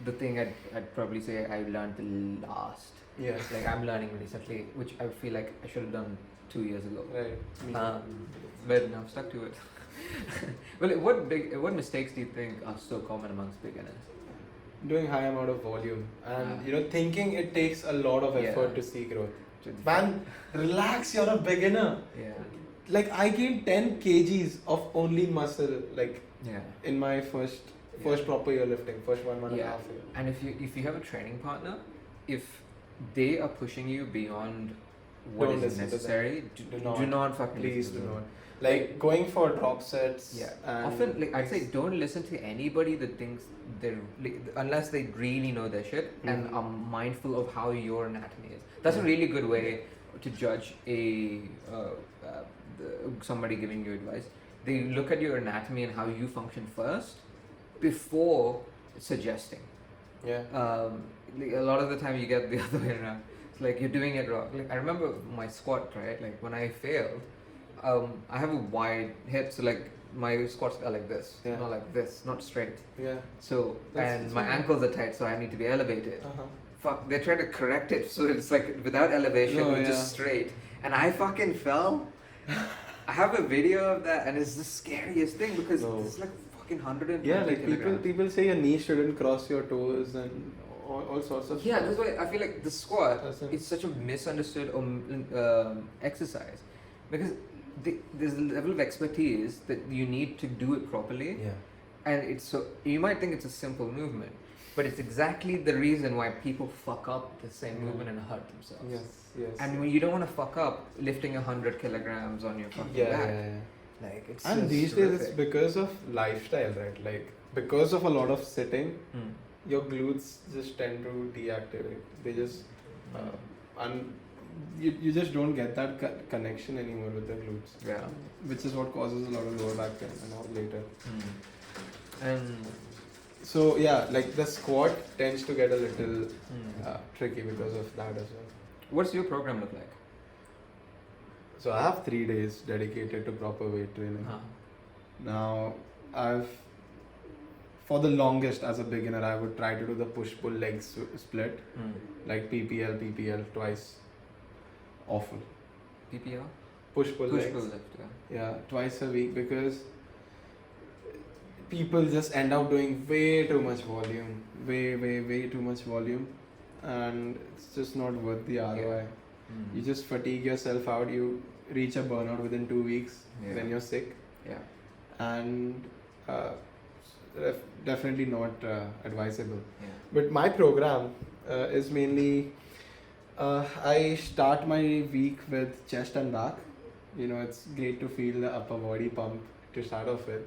the thing I'd probably say I learned the last. Yes. Like I'm learning recently, which I feel like I should have done 2 years ago. Right. But I'm stuck to it. Well, what mistakes do you think are so common amongst beginners? Doing high amount of volume and Yeah. thinking it takes a lot of effort Yeah. to see growth. To the- Man, relax. You're a beginner. Yeah. Like I gained 10 kgs of only muscle like Yeah. in my first proper year lifting, first one and a half year. And if you have a training partner, if they are pushing you beyond what Don't is listen to them. necessary, do not fucking Please listen do to them. not. Like going for drop sets. Yeah. And Often, like I'd say, don't listen to anybody that thinks they're unless they really know their shit and are mindful of how your anatomy is. That's a really good way to judge somebody giving you advice. They look at your anatomy and how you function first before suggesting. Yeah. Like a lot of the time you get the other way around. It's like you're doing it wrong. Like I remember my squat, right? Like when I failed, I have a wide hip, so like my squats are like this, not like this, not straight. Yeah. So That's my fine. ankles are tight, so I need to be elevated. Uh-huh. Fuck, they try to correct it so it's like without elevation, No, but just straight. And I fucking fell. I have a video of that, and it's the scariest thing because it's like fucking 120 Yeah, like kilograms. people say your knee shouldn't cross your toes and all sorts of Yeah, stuff. that's why I feel like the squat Awesome. is such a misunderstood exercise, because there's a level of expertise that you need to do it properly, Yeah. and it's so you might think it's a simple movement, but it's exactly the reason why people fuck up the same movement and hurt themselves. Yes. And when you don't want to fuck up lifting 100 kilograms on your fucking Yeah, back. yeah. Like it's And just these days it's horrific. because of lifestyle, right? Like because of a lot of sitting, Hmm. your glutes just tend to deactivate. They just and you just don't get that connection anymore with the glutes, Yeah. which is what causes a lot of lower back pain and all later. And So yeah, like the squat tends to get a little Hmm. tricky because of that as well. What's your program look like? So I have 3 days dedicated to proper weight training. Now for the longest as a beginner, I would try to do the push-pull leg split, like PPL twice, awful. PPR? Push-pull Push legs. pull lift, yeah. Yeah, twice a week, because people just end up doing way too much volume, way too much volume, and it's just not worth the ROI. You just fatigue yourself out. You reach a burnout within 2 weeks, then you're sick, Yeah. and definitely not advisable. Yeah. But my program is mainly I start my week with chest and back. It's great to feel the upper body pump to start off with.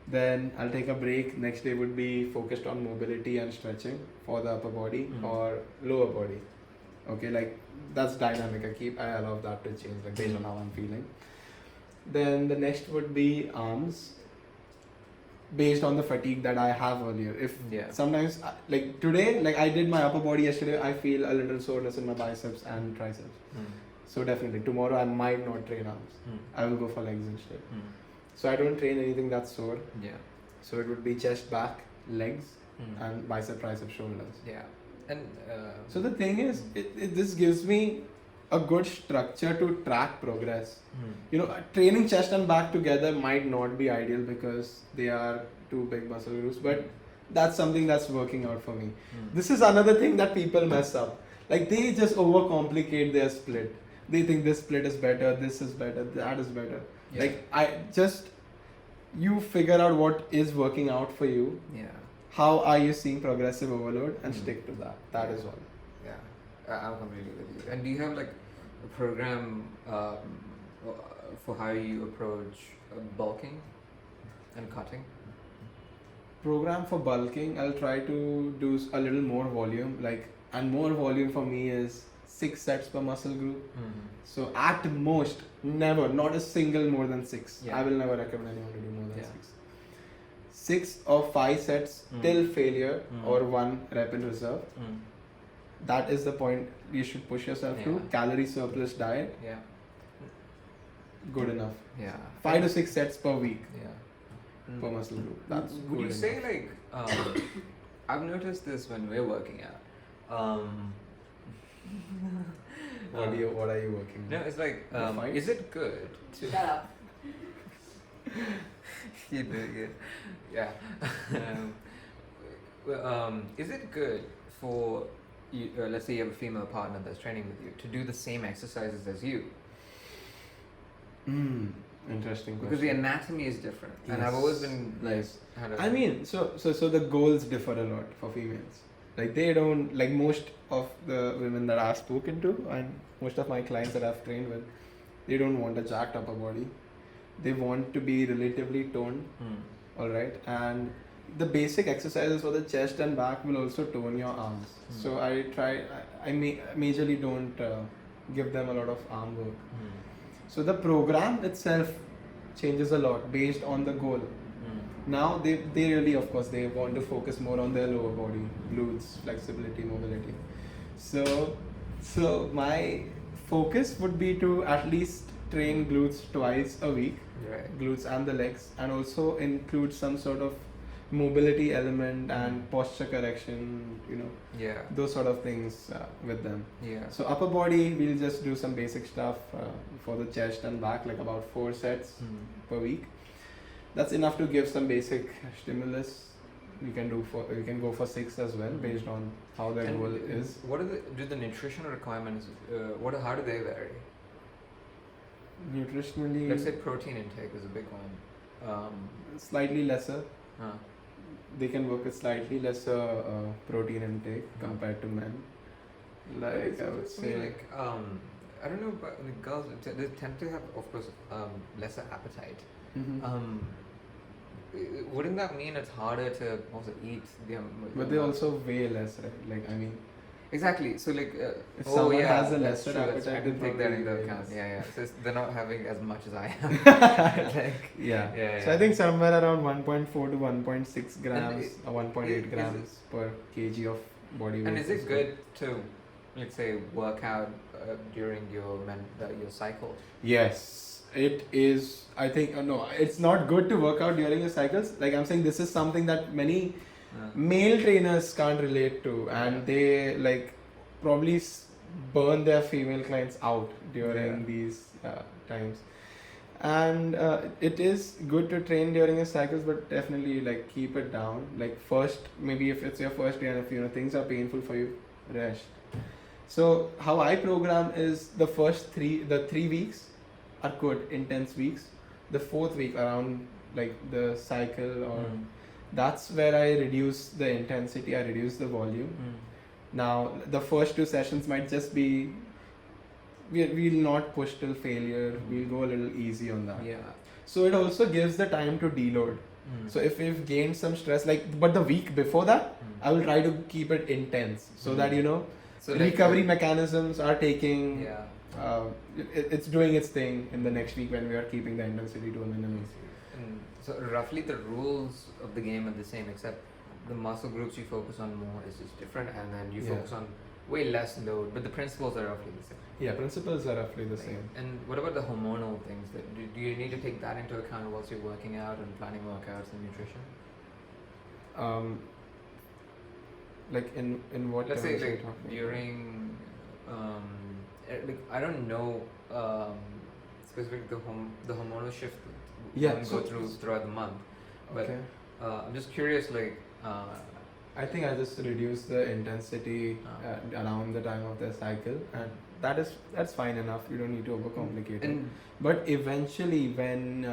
Then I'll take a break. Next day would be focused on mobility and stretching for the upper body or lower body. Okay, like that's dynamic. I allow that to change, like based on how I'm feeling. Then the next would be arms, based on the fatigue that I have earlier. If sometimes, like today, like I did my upper body yesterday, I feel a little soreness in my biceps and triceps. So definitely tomorrow I might not train arms. I will go for legs instead. So I don't train anything that's sore. Yeah. So it would be chest, back, legs, and bicep, tricep, shoulders. Yeah. And So the thing is, this gives me a good structure to track progress. Training chest and back together might not be ideal because they are two big muscle groups, but that's something that's working out for me. This is another thing that people mess up. Like they just overcomplicate their split. They think this split is better, this is better, that is better. Yeah. Like you figure out what is working out for you. Yeah. How are you seeing progressive overload and stick to that. That is all. Yeah. I'm completely with you. And do you have like a program for how you approach bulking and cutting? Program for bulking, I'll try to do a little more volume, and more volume for me is 6 sets per muscle group. So at most, never, not a single more than 6. Yeah. I will never recommend anyone to do more than Yeah. 6. 6 or 5 sets till failure or 1 rep in reserve. That is the point you should push yourself to. Calorie surplus diet, Yeah. good enough. Yeah. 5 to 6 sets per week Yeah. per muscle group. That's Would good you say enough. like I've noticed this when we're working out. What are you working No, on? it's like The fight? is it good to Shut up. You're doing it. Yeah. Is it good for you, let's say you have a female partner that's training with you, to do the same exercises as you? Interesting question. Because the anatomy is different, and I've always been like, Yes. had a- I mean, so the goals differ a lot for females. Like they don't, like most of the women that I've spoken to and most of my clients that I've trained with, they don't want a jacked upper body. They want to be relatively toned, alright? And the basic exercises for the chest and back will also tone your arms. So I majorly don't give them a lot of arm work. So the program itself changes a lot based on the goal. Now they really, of course, they want to focus more on their lower body, glutes, flexibility, mobility. So my focus would be to at least train glutes twice a week, Right. glutes and the legs, and also include some sort of mobility element and posture correction, Yeah. those sort of things with them. Yeah. So upper body, we'll just do some basic stuff for the chest and back, like about 4 sets per week. That's enough to give some basic stimulus we can go for 6 as well based on how their And goal is. What are the nutritional requirements? How do they vary? Nutritionally, Let's say protein intake is a big one. slightly lesser. Huh. They can work with slightly lesser protein intake compared to men. Like I would say, like I don't know, but the girls they tend to have, of course, lesser appetite. Mhm. Wouldn't that mean it's harder to also eat them? But they also weigh less, right? Like I mean, exactly. So like, if someone has a that's lesser true, appetite, I didn't they take that probably into weigh account. less. Yeah. So they're not having as much as I am. Like, Yeah. So I think somewhere around 1.4 to 1.6 grams or 1.8 is grams per kg of body weight. And is it good to, let's say, work out during your cycle? Yes, it is. I think no, it's not good to work out during your cycles. Like I'm saying, this is something that many male trainers can't relate to, and they like probably burn their female clients out during these times. And it is good to train during your cycles, but definitely like keep it down. Like first, maybe if it's your first day and if things are painful for you, rest. So how I program is the 3 weeks are good, intense weeks. The 4th week around like the cycle or that's where I reduce the intensity, I reduce the volume. Now the first 2 sessions might just be, we'll not push till failure, we'll go a little easy on that. Yeah. So it also gives the time to deload. So if we've gained some stress, but the week before that, I will try to keep it intense so that so recovery mechanisms are taking, Yeah. it's doing its thing in the next week when we are keeping the intensity to a minimum. And so roughly the rules of the game are the same, except the muscle groups you focus on more is just different, and then you focus on way less load, but the principles are roughly the same. Yeah, principles are roughly the same. And what about the hormonal things? Do you need to take that into account whilst you're working out and planning workouts and nutrition? Like in what? Let's say terms are you like talking? during, I don't know specifically the hormonal shift that go throughout the month, but I'm just curious I think I just reduce the intensity around the time of the cycle, and that's fine enough. You don't need to overcomplicate it. But eventually, when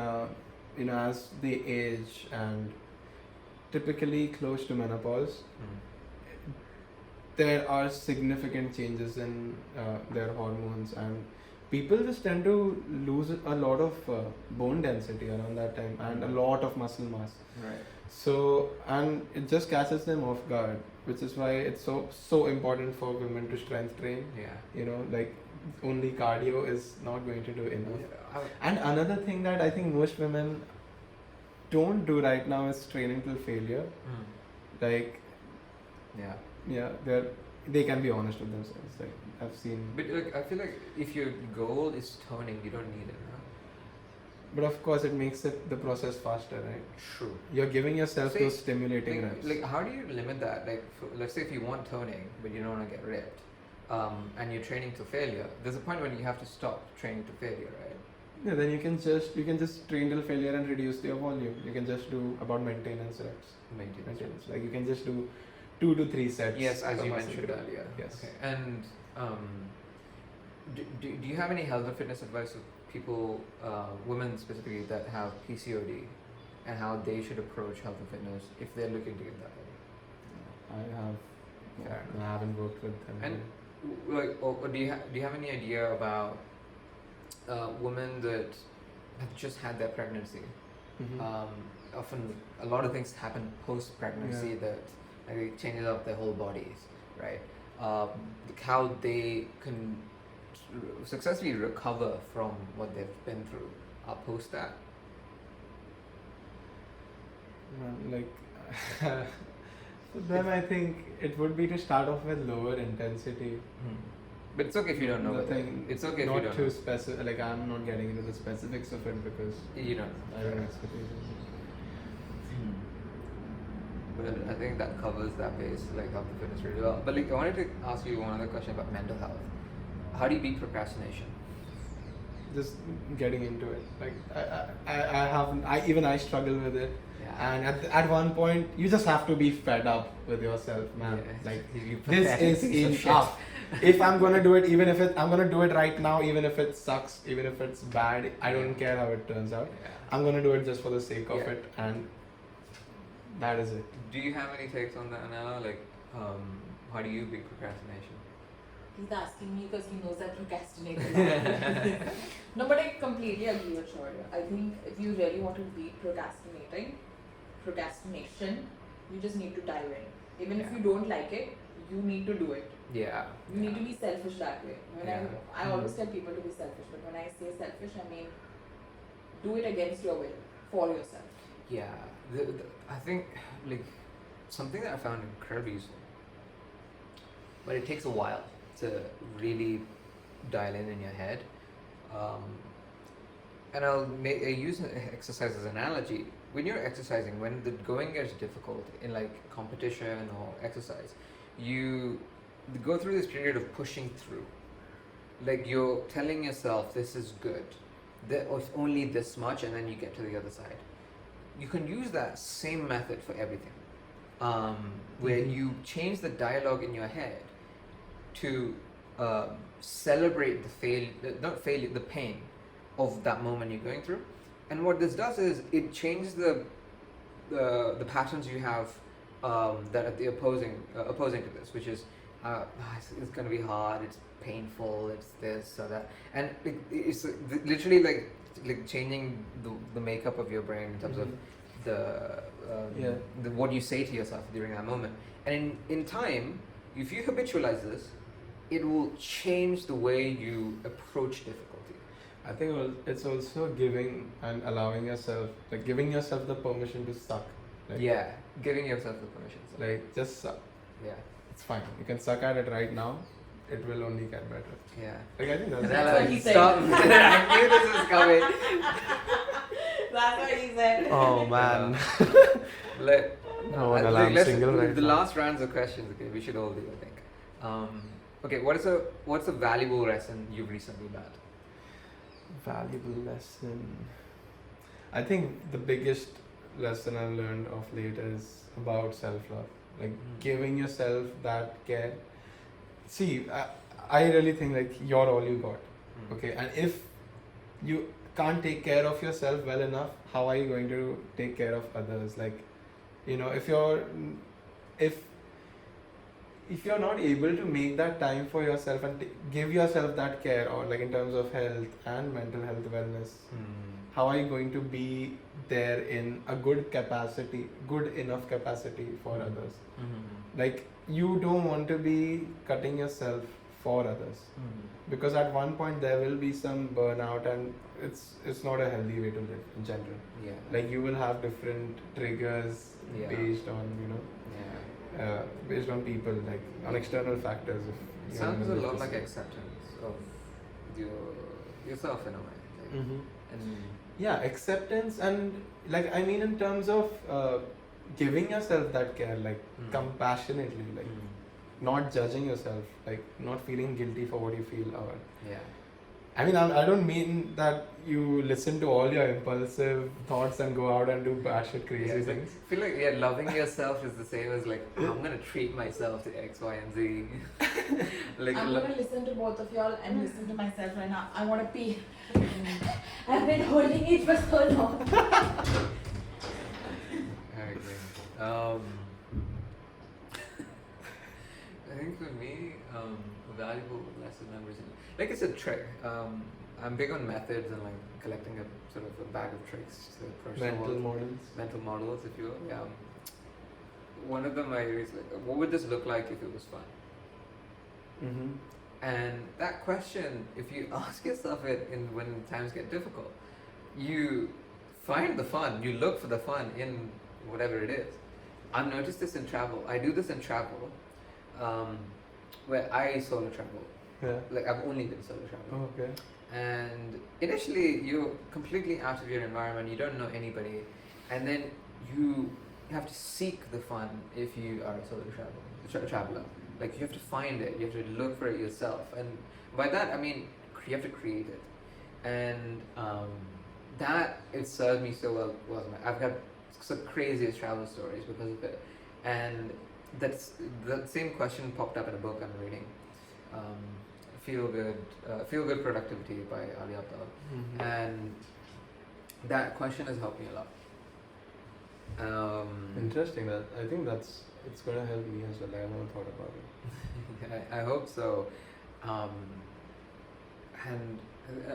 as they age and typically close to menopause, there are significant changes in their hormones, and people just tend to lose a lot of bone density around that time and a lot of muscle mass. Right. So, and it just catches them off guard, which is why it's so important for women to strength train. Yeah. Like only cardio is not going to do enough. Yeah. And another thing that I think most women don't do right now is training till failure. Like, they can be honest with themselves. Like I've seen. But I feel like if your goal is toning, you don't need it. But of course, it makes the process faster, right? True. You're giving yourself those stimulating reps. Like, how do you limit that? Like, let's say if you want toning, but you don't want to get ripped, and you're training to failure, there's a point when you have to stop training to failure, right? Yeah, then you can just train till failure and reduce your volume. You can just do about maintenance reps. Maintenance. Like you can just do 2 to 3 sets. Yes, as you mentioned earlier. Yes. Okay. And do you have any health or fitness advice for people, women specifically, that have PCOD, and how they should approach health and fitness if they're looking to get that ready? I haven't worked with them. And do you have any idea about women that have just had their pregnancy? Often a lot of things happen post pregnancy that it changes up their whole bodies, right? How they can successfully recover from what they've been through post that. For them, I think it would be to start off with lower intensity. But it's okay if you don't know. It's okay if you don't know. Not too specific. Like I'm not getting into the specifics of it because you don't. I don't know expectations. But I think that covers that base, like health and fitness really well. But I wanted to ask you one other question about mental health. How do you beat procrastination? Just getting into it. Like I haven't. I struggle with it. Yeah. And at one point, you just have to be fed up with yourself, man. Yeah. Like, You this pathetic is piece of shit. enough. If I'm gonna do it, I'm gonna do it right now, even if it sucks, even if it's bad, I don't care how it turns out. Yeah. I'm gonna do it just for the sake of Yeah. it, and that is it. Do you have any takes on that, Anna? Like, how do you beat procrastination? He's asking me because he knows I procrastinate a lot. No, but I completely agree with Shaurya. I think if you really want to beat procrastination, you just need to dive in. Even if Yeah. you don't like it, you need to do it. Yeah. You need to be selfish that way. When Yeah. I always tell people to be selfish, but when I say selfish, I mean do it against your will, for yourself. Yeah. I think, like, something that I found incredibly useful, but it takes a while to really dial in your head. And I'll use an exercise as an analogy. When you're exercising, when the going gets difficult in like competition or exercise, you go through this period of pushing through. Like, you're telling yourself this is good, it's only this much, and then you get to the other side. You can use that same method for everything, where you change the dialogue in your head to celebrate the pain of that moment you're going through. And what this does is it changes the patterns you have that are the opposing to this, which is it's going to be hard, it's painful, it's this or that, and it's literally like changing the makeup of your brain in terms of the what you say to yourself during that moment. And in time, if you habitualize this, it will change the way you approach difficulty. I think it's also giving and allowing yourself, like giving yourself the permission to suck. Like, Yeah, giving yourself the permission. Like, just suck. Yeah. It's fine. You can suck at it right now. It will only get better. Yeah. Like, I think that's That's what he said. Stop. I knew this was coming. That's what he said. Oh man. Let, No, I well, think I'm let's- single right the now. last rounds of questions, okay, we should all do, I think. Okay, what's a valuable lesson you've recently learned? Valuable lesson. I think the biggest lesson I've learned of late is about self-love. Like, giving yourself that care. See, I really think like you're all you got. Okay, and if you can't take care of yourself well enough, how are you going to take care of others? Like, you know, if you're not able to make that time for yourself and give yourself that care, or like in terms of health and mental health wellness, how are you going to be there in a good enough capacity for others? Like, you don't want to be cutting yourself for others, because at one point there will be some burnout, and it's not a healthy way to live in general. Yeah. Like, you will have different triggers Yeah. based on Yeah. based on people, like on external factors. It sounds a lot like acceptance of yourself in a way. Like, and Yeah, acceptance, and like, I mean, in terms of giving yourself that care, like compassionately, like not judging yourself, like not feeling guilty for what you feel, or yeah. I mean, I don't mean that you listen to all your impulsive thoughts and go out and do batshit crazy Yeah, it's like, things. I feel like loving yourself is the same as like, I'm gonna treat myself to X, Y, and Z. Like, I'm gonna listen to both of y'all and listen to myself right now. I wanna pee. I've been holding it for so long. I agree. I think for me, a valuable lesson I've recently, like I said, I'm big on methods and like collecting a sort of a bag of tricks to approach the world. Mental models, if you will. Yeah. One of them I was like, what would this look like if it was fun? And that question, if you ask yourself it when times get difficult, you find the fun, you look for the fun in whatever it is. I've noticed this in travel. I do this in travel, where I solo travel. Yeah. Like, I've only been solo traveling. Okay. And initially, you're completely out of your environment, you don't know anybody, and then you have to seek the fun if you are a solo traveler. Like, you have to find it, you have to look for it yourself, and by that I mean you have to create it. And that it served me so well. I've got the craziest travel stories because of it. And that's the same question popped up in a book I'm reading, Feel Good Productivity by Ali Abdaal, and that question has helped me a lot. Interesting. That I think it's gonna help me as well. I never thought about it. I hope so. And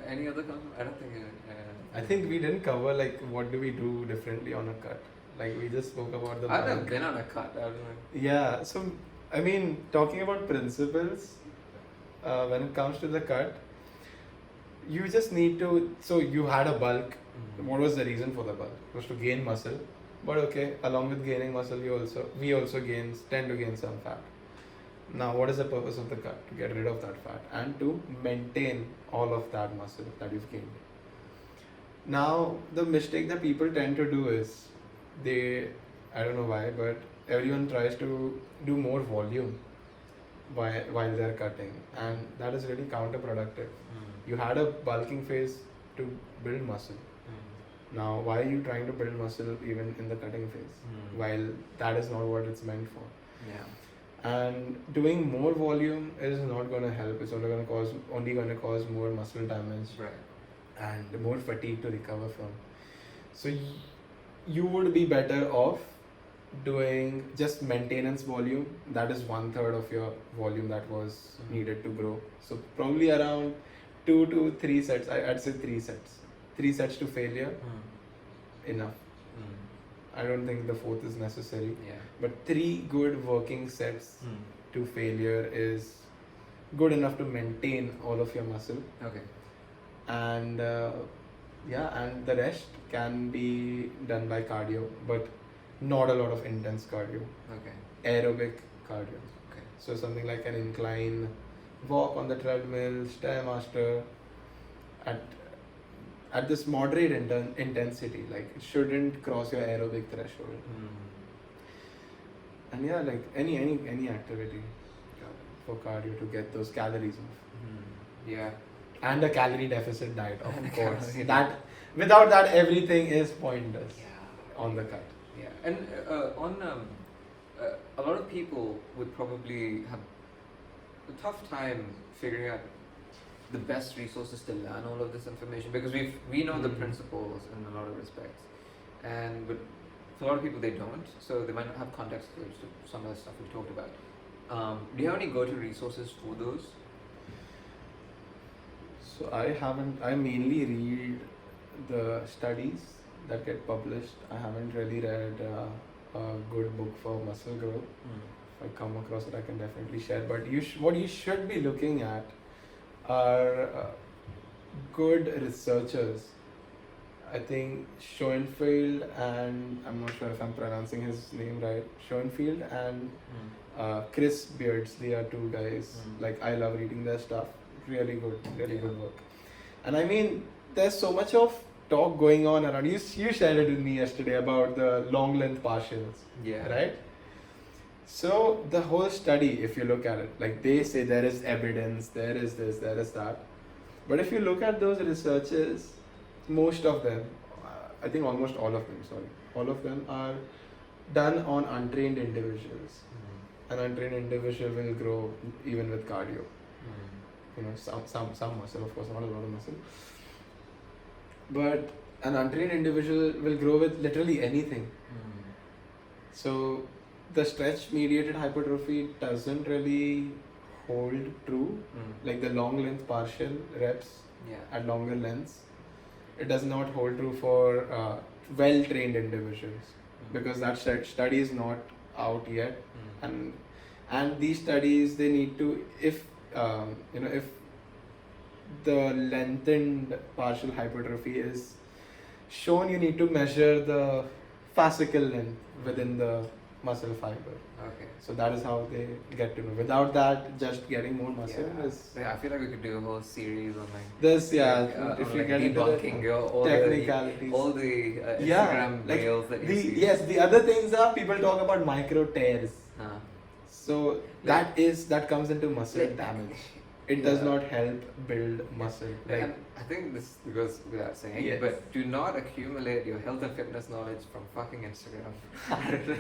any other comment? I don't think. I think we didn't cover like what do we do differently on a cut. Like we just spoke about the. I've never been on a cut. I don't know. Yeah. So I mean, talking about principles, when it comes to the cut, you just need to. So you had a bulk. What was the reason for the bulk? It was to gain muscle. But okay, along with gaining muscle, we also tend to gain some fat. Now, what is the purpose of the cut? To get rid of that fat and to maintain all of that muscle that you've gained. Now, the mistake that people tend to do is I don't know why, but everyone tries to do more volume while they're cutting, and that is really counterproductive. You had a bulking phase to build muscle. Now, why are you trying to build muscle even in the cutting phase? While that is not what it's meant for. Yeah. And doing more volume is not going to help. It's only going to cause more muscle damage, Right. and more fatigue to recover from. So you would be better off doing just maintenance volume. That is 1/3 of your volume that was needed to grow. So probably around 2 to 3 sets. I'd say 3 sets. 3 sets to failure, enough. I don't think the 4th is necessary. Yeah. But 3 good working sets to failure is good enough to maintain all of your muscle. Okay. And and the rest can be done by cardio, but not a lot of intense cardio. Okay. Aerobic cardio. Okay. So something like an incline walk on the treadmill, stairmaster, at this moderate intensity. Like it shouldn't cross your aerobic threshold. And yeah, like any activity for cardio to get those calories off. Yeah. And a calorie deficit diet, of And a course. calorie That without that, everything is pointless on the cut. Yeah. And a lot of people would probably have a tough time figuring out the best resources to learn all of this information, because we know the principles in a lot of respects, but for a lot of people they don't, so they might not have context clues to some of the stuff we talked about. Do you have any go-to resources for those? So I mainly read the studies that get published. I haven't really read a good book for muscle growth. If I come across it, I can definitely share. But what you should be looking at are good researchers. I think Schoenfeld and I'm not sure if I'm pronouncing his name right. Schoenfeld and Chris Beardsley are 2 guys. Like I love reading their stuff. Really good work. And I mean, there's so much of talk going on around. You shared it with me yesterday about the long length partials. Yeah. Right. So the whole study, if you look at it, like they say there is evidence, there is this, there is that. But if you look at those researches, most of them, I think almost all of them are done on untrained individuals. An untrained individual will grow even with cardio. You know, some muscle, of course, not a lot of muscle. But an untrained individual will grow with literally anything. So the stretch mediated hypertrophy doesn't really hold true. Like the long length partial reps at longer lengths, it does not hold true for well trained individuals, because that study is not out yet. And these studies, they need to, if the lengthened partial hypertrophy is shown, you need to measure the fascicle length within the muscle fiber. Okay. So that is how they get to know. Without that, just getting more muscle is. Yeah, I feel like we could do a whole series on like this. Yeah, like, if on, you like get into debunking the all technicalities, all the Instagram reels that you see. Yes, the other things are people talk about micro tears. So that comes into muscle damage. it does Yeah. not help build muscle. Like, And I think this goes without saying, Yes. but do not accumulate your health and fitness knowledge from fucking Instagram.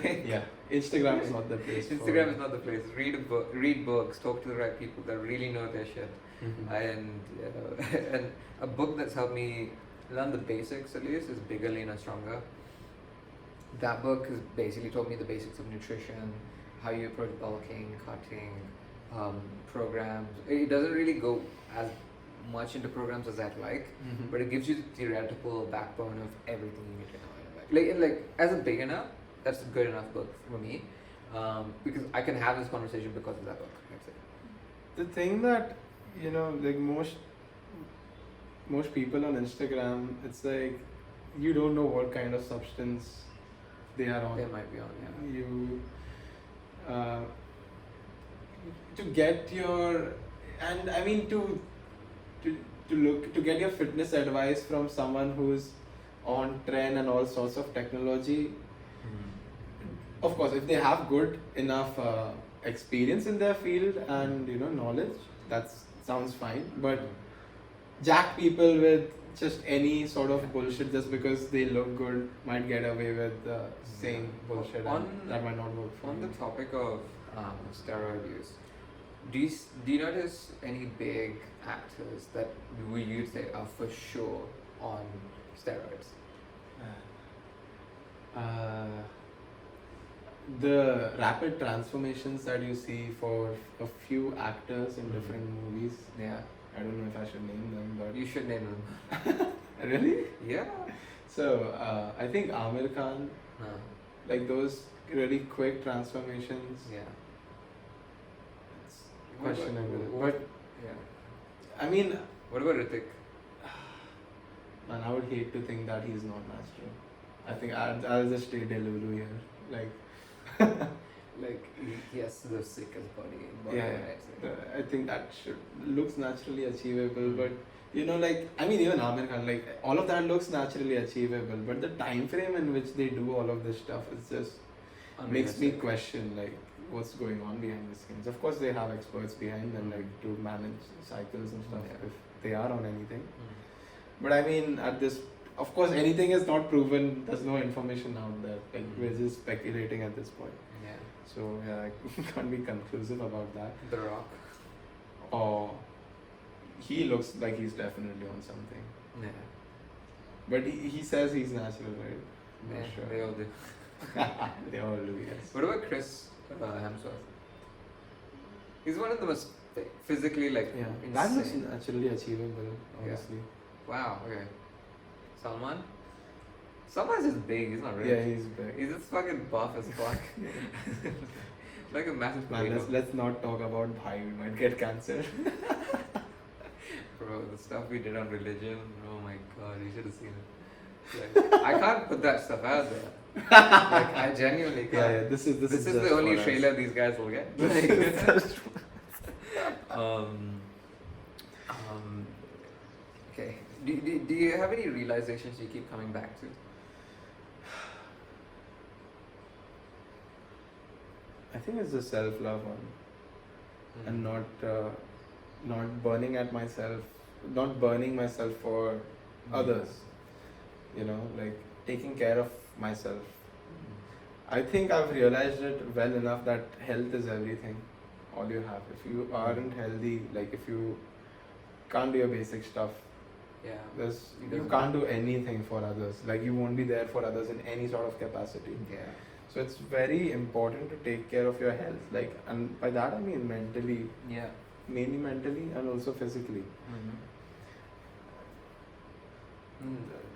Like, yeah, Instagram is not the place. Instagram is not the place. Read a book, read books, talk to the right people that really know their shit. And and a book that's helped me learn the basics at least is Bigger, Leaner, Stronger. That book has basically taught me the basics of nutrition, how you approach bulking, cutting, programs. It doesn't really go as much into programs as I'd like, but it gives you the theoretical backbone of everything you need to know. Like as a beginner, that's a good enough book for me, because I can have this conversation because of that book. That's it. The thing that, like most people on Instagram, it's like you don't know what kind of substance they are on. They might be on, yeah. You to get your, and I mean to get your fitness advice from someone who's on trend and all sorts of technology. Of course, if they have good enough experience in their field and knowledge, that sounds fine. But jack people with just any sort of bullshit just because they look good might get away with saying bullshit, and that might not work for On you. the topic of steroid use, do you notice any big actors that you'd say are for sure on steroids? The rapid transformations that you see for a few actors in different movies, Yeah, I don't know if I should name them, but you should name them. really? Yeah. So I think Amir Khan, like those really quick transformations, Yeah. it's questionable. What- But Yeah. I mean, What about Hrithik? man, I would hate to think that he's not natural. I think I'll just stay Delulu here. Like, Like he has the sickest body. yeah, I think that looks naturally achievable, but like, I mean, even Amir Khan, like, all of that looks naturally achievable, but the time frame in which they do all of this stuff is just makes me question, like, what's going on behind the scenes. Of course, they have experts behind them, like, to manage cycles and stuff, Yeah. if they are on anything. But I mean, of course, anything is not proven. There's no information out there. Like, we're just speculating at this point. Yeah. So yeah, I can't be conclusive about that. The Rock. Or he looks like he's definitely on something. Yeah. But he says he's natural, right? I'm Yeah, not sure. they all do. They all do, yes. What about Chris Hemsworth? He's one of the most physically Yeah, that looks insane. naturally achievable, honestly. Wow. Okay. Salman. Salman's just big. He's not rich. Yeah, he's big. He's just fucking buff as fuck. Like a massive Man, potato. let's not talk about Bhai. We might get cancer. Bro, the stuff we did on religion. Oh my god, you should have seen it. Like, I can't put that stuff out there. Like, I genuinely can't. Yeah, this is This is just the only for us. trailer these guys will get. Like, okay. Do you have any realizations you keep coming back to? I think it's the self-love one, and not burning at myself, not burning myself for others. Like taking care of myself. I think I've realized it well enough that health is everything. All you have. If you aren't healthy, like if you can't do your basic stuff, Yeah. you can't do anything for others. Like you won't be there for others in any sort of capacity. Yeah. So it's very important to take care of your health. Like, and by that I mean mentally, Yeah. mainly mentally and also physically.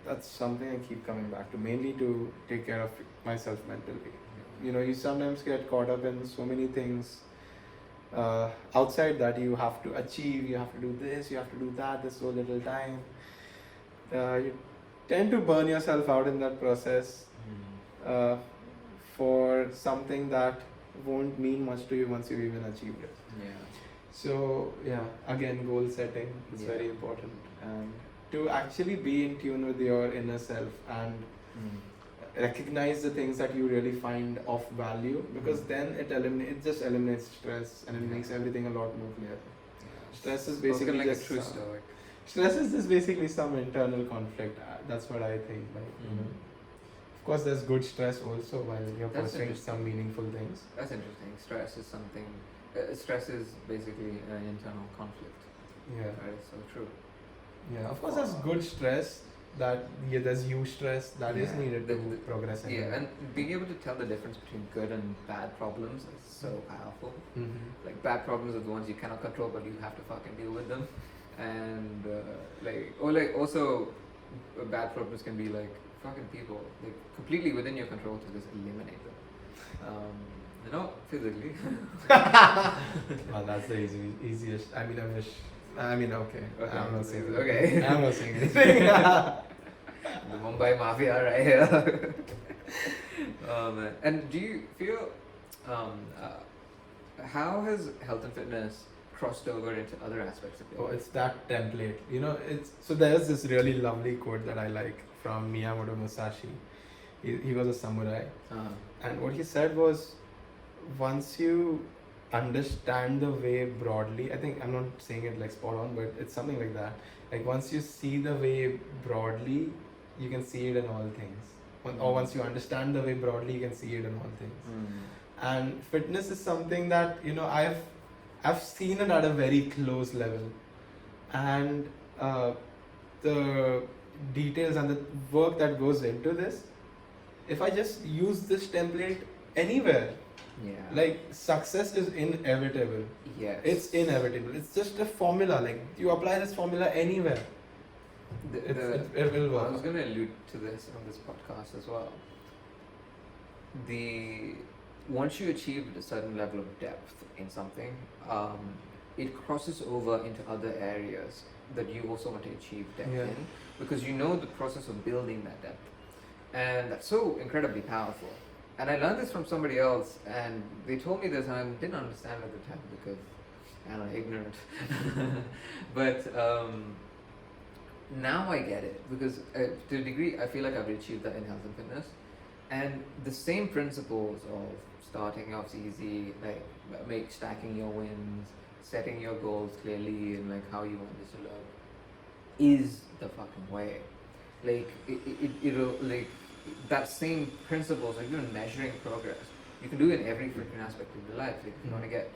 That's something I keep coming back to, mainly to take care of myself mentally. You sometimes get caught up in so many things outside that you have to achieve, you have to do this, you have to do that, there's so little time. You tend to burn yourself out in that process for something that won't mean much to you once you've even achieved it. Yeah. So yeah, again, goal setting is very important, and to actually be in tune with your inner self and recognize the things that you really find of value, because then it just eliminates stress and it makes everything a lot more clear. Stress is Spoken basically like a just true stoic. stress is just basically some internal conflict. That's what I think. Like of course, there's good stress also while you're That's pursuing interesting. some meaningful things. That's interesting. Stress is something. Stress is basically an internal conflict. Yeah. That is so true. Yeah. Of course, there's good stress. There's stress that is Yeah. needed to progress. In Yeah, life. and being able to tell the difference between good and bad problems is so powerful. Like bad problems are the ones you cannot control, but you have to fucking deal with them. And also, bad problems can be like fucking people, like completely within your control to just eliminate them. Physically. Well, that's the easiest. I mean, okay. Okay. I'm not saying. Okay. I'm not saying anything. The Mumbai Mafia right here. Man. And do you feel, how has health and fitness crossed over into other aspects of your Oh, life? it's that template. It's so there's this really lovely quote that I like from Miyamoto Musashi. He was a samurai, and what he said was, once you understand the way broadly, I think I'm not saying it like spot on, but it's something like that. Like once you see the way broadly, you can see it in all things. Or once you understand the way broadly, you can see it in all things. And fitness is something that I've seen it at a very close level, and the details and the work that goes into this. If I just use this template anywhere, Yeah. like success is inevitable. Yes. It's inevitable. It's just a formula. Like you apply this formula anywhere, it will I work. was going to allude to this on this podcast as well. Once you achieve a certain level of depth in something, it crosses over into other areas that you also want to achieve depth Yeah. in, because you know the process of building that depth, and that's so incredibly powerful. And I learned this from somebody else, and they told me this, and I didn't understand at the time because I'm ignorant. But now I get it, because to a degree I feel like I've achieved that in health and fitness, and the same principles of starting off easy, like stacking your wins, setting your goals clearly, and like how you want this to look, is the fucking way. Like it'll like that same principles, like even measuring progress, you can do it in every freaking aspect of your life. Like if you want to get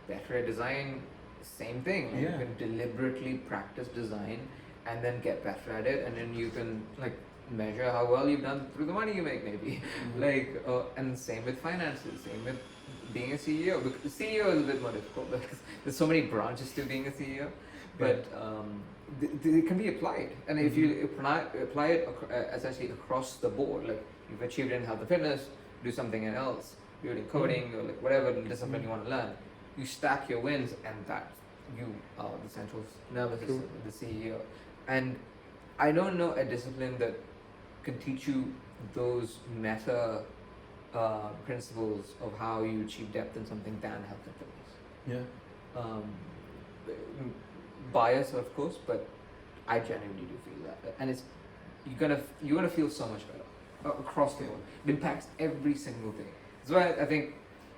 better at design, same thing. Like, Yeah. you can deliberately practice design and then get better at it, and then you can like measure how well you've done through the money you make, maybe. And same with finances, same with being a CEO. Because CEO is a bit more difficult because there's so many branches to being a CEO, but they can be applied. And if you apply it essentially across the board, like you've achieved in health and fitness, do something else, do it in coding or like whatever discipline you want to learn, you stack your wins, and that you are the central nervous system, the CEO. And I don't know a discipline that can teach you those meta principles of how you achieve depth in something than health and fitness. Yeah. Bias, of course, but I genuinely do feel that, and you're gonna feel so much better across the board. It impacts every single thing. That's why I think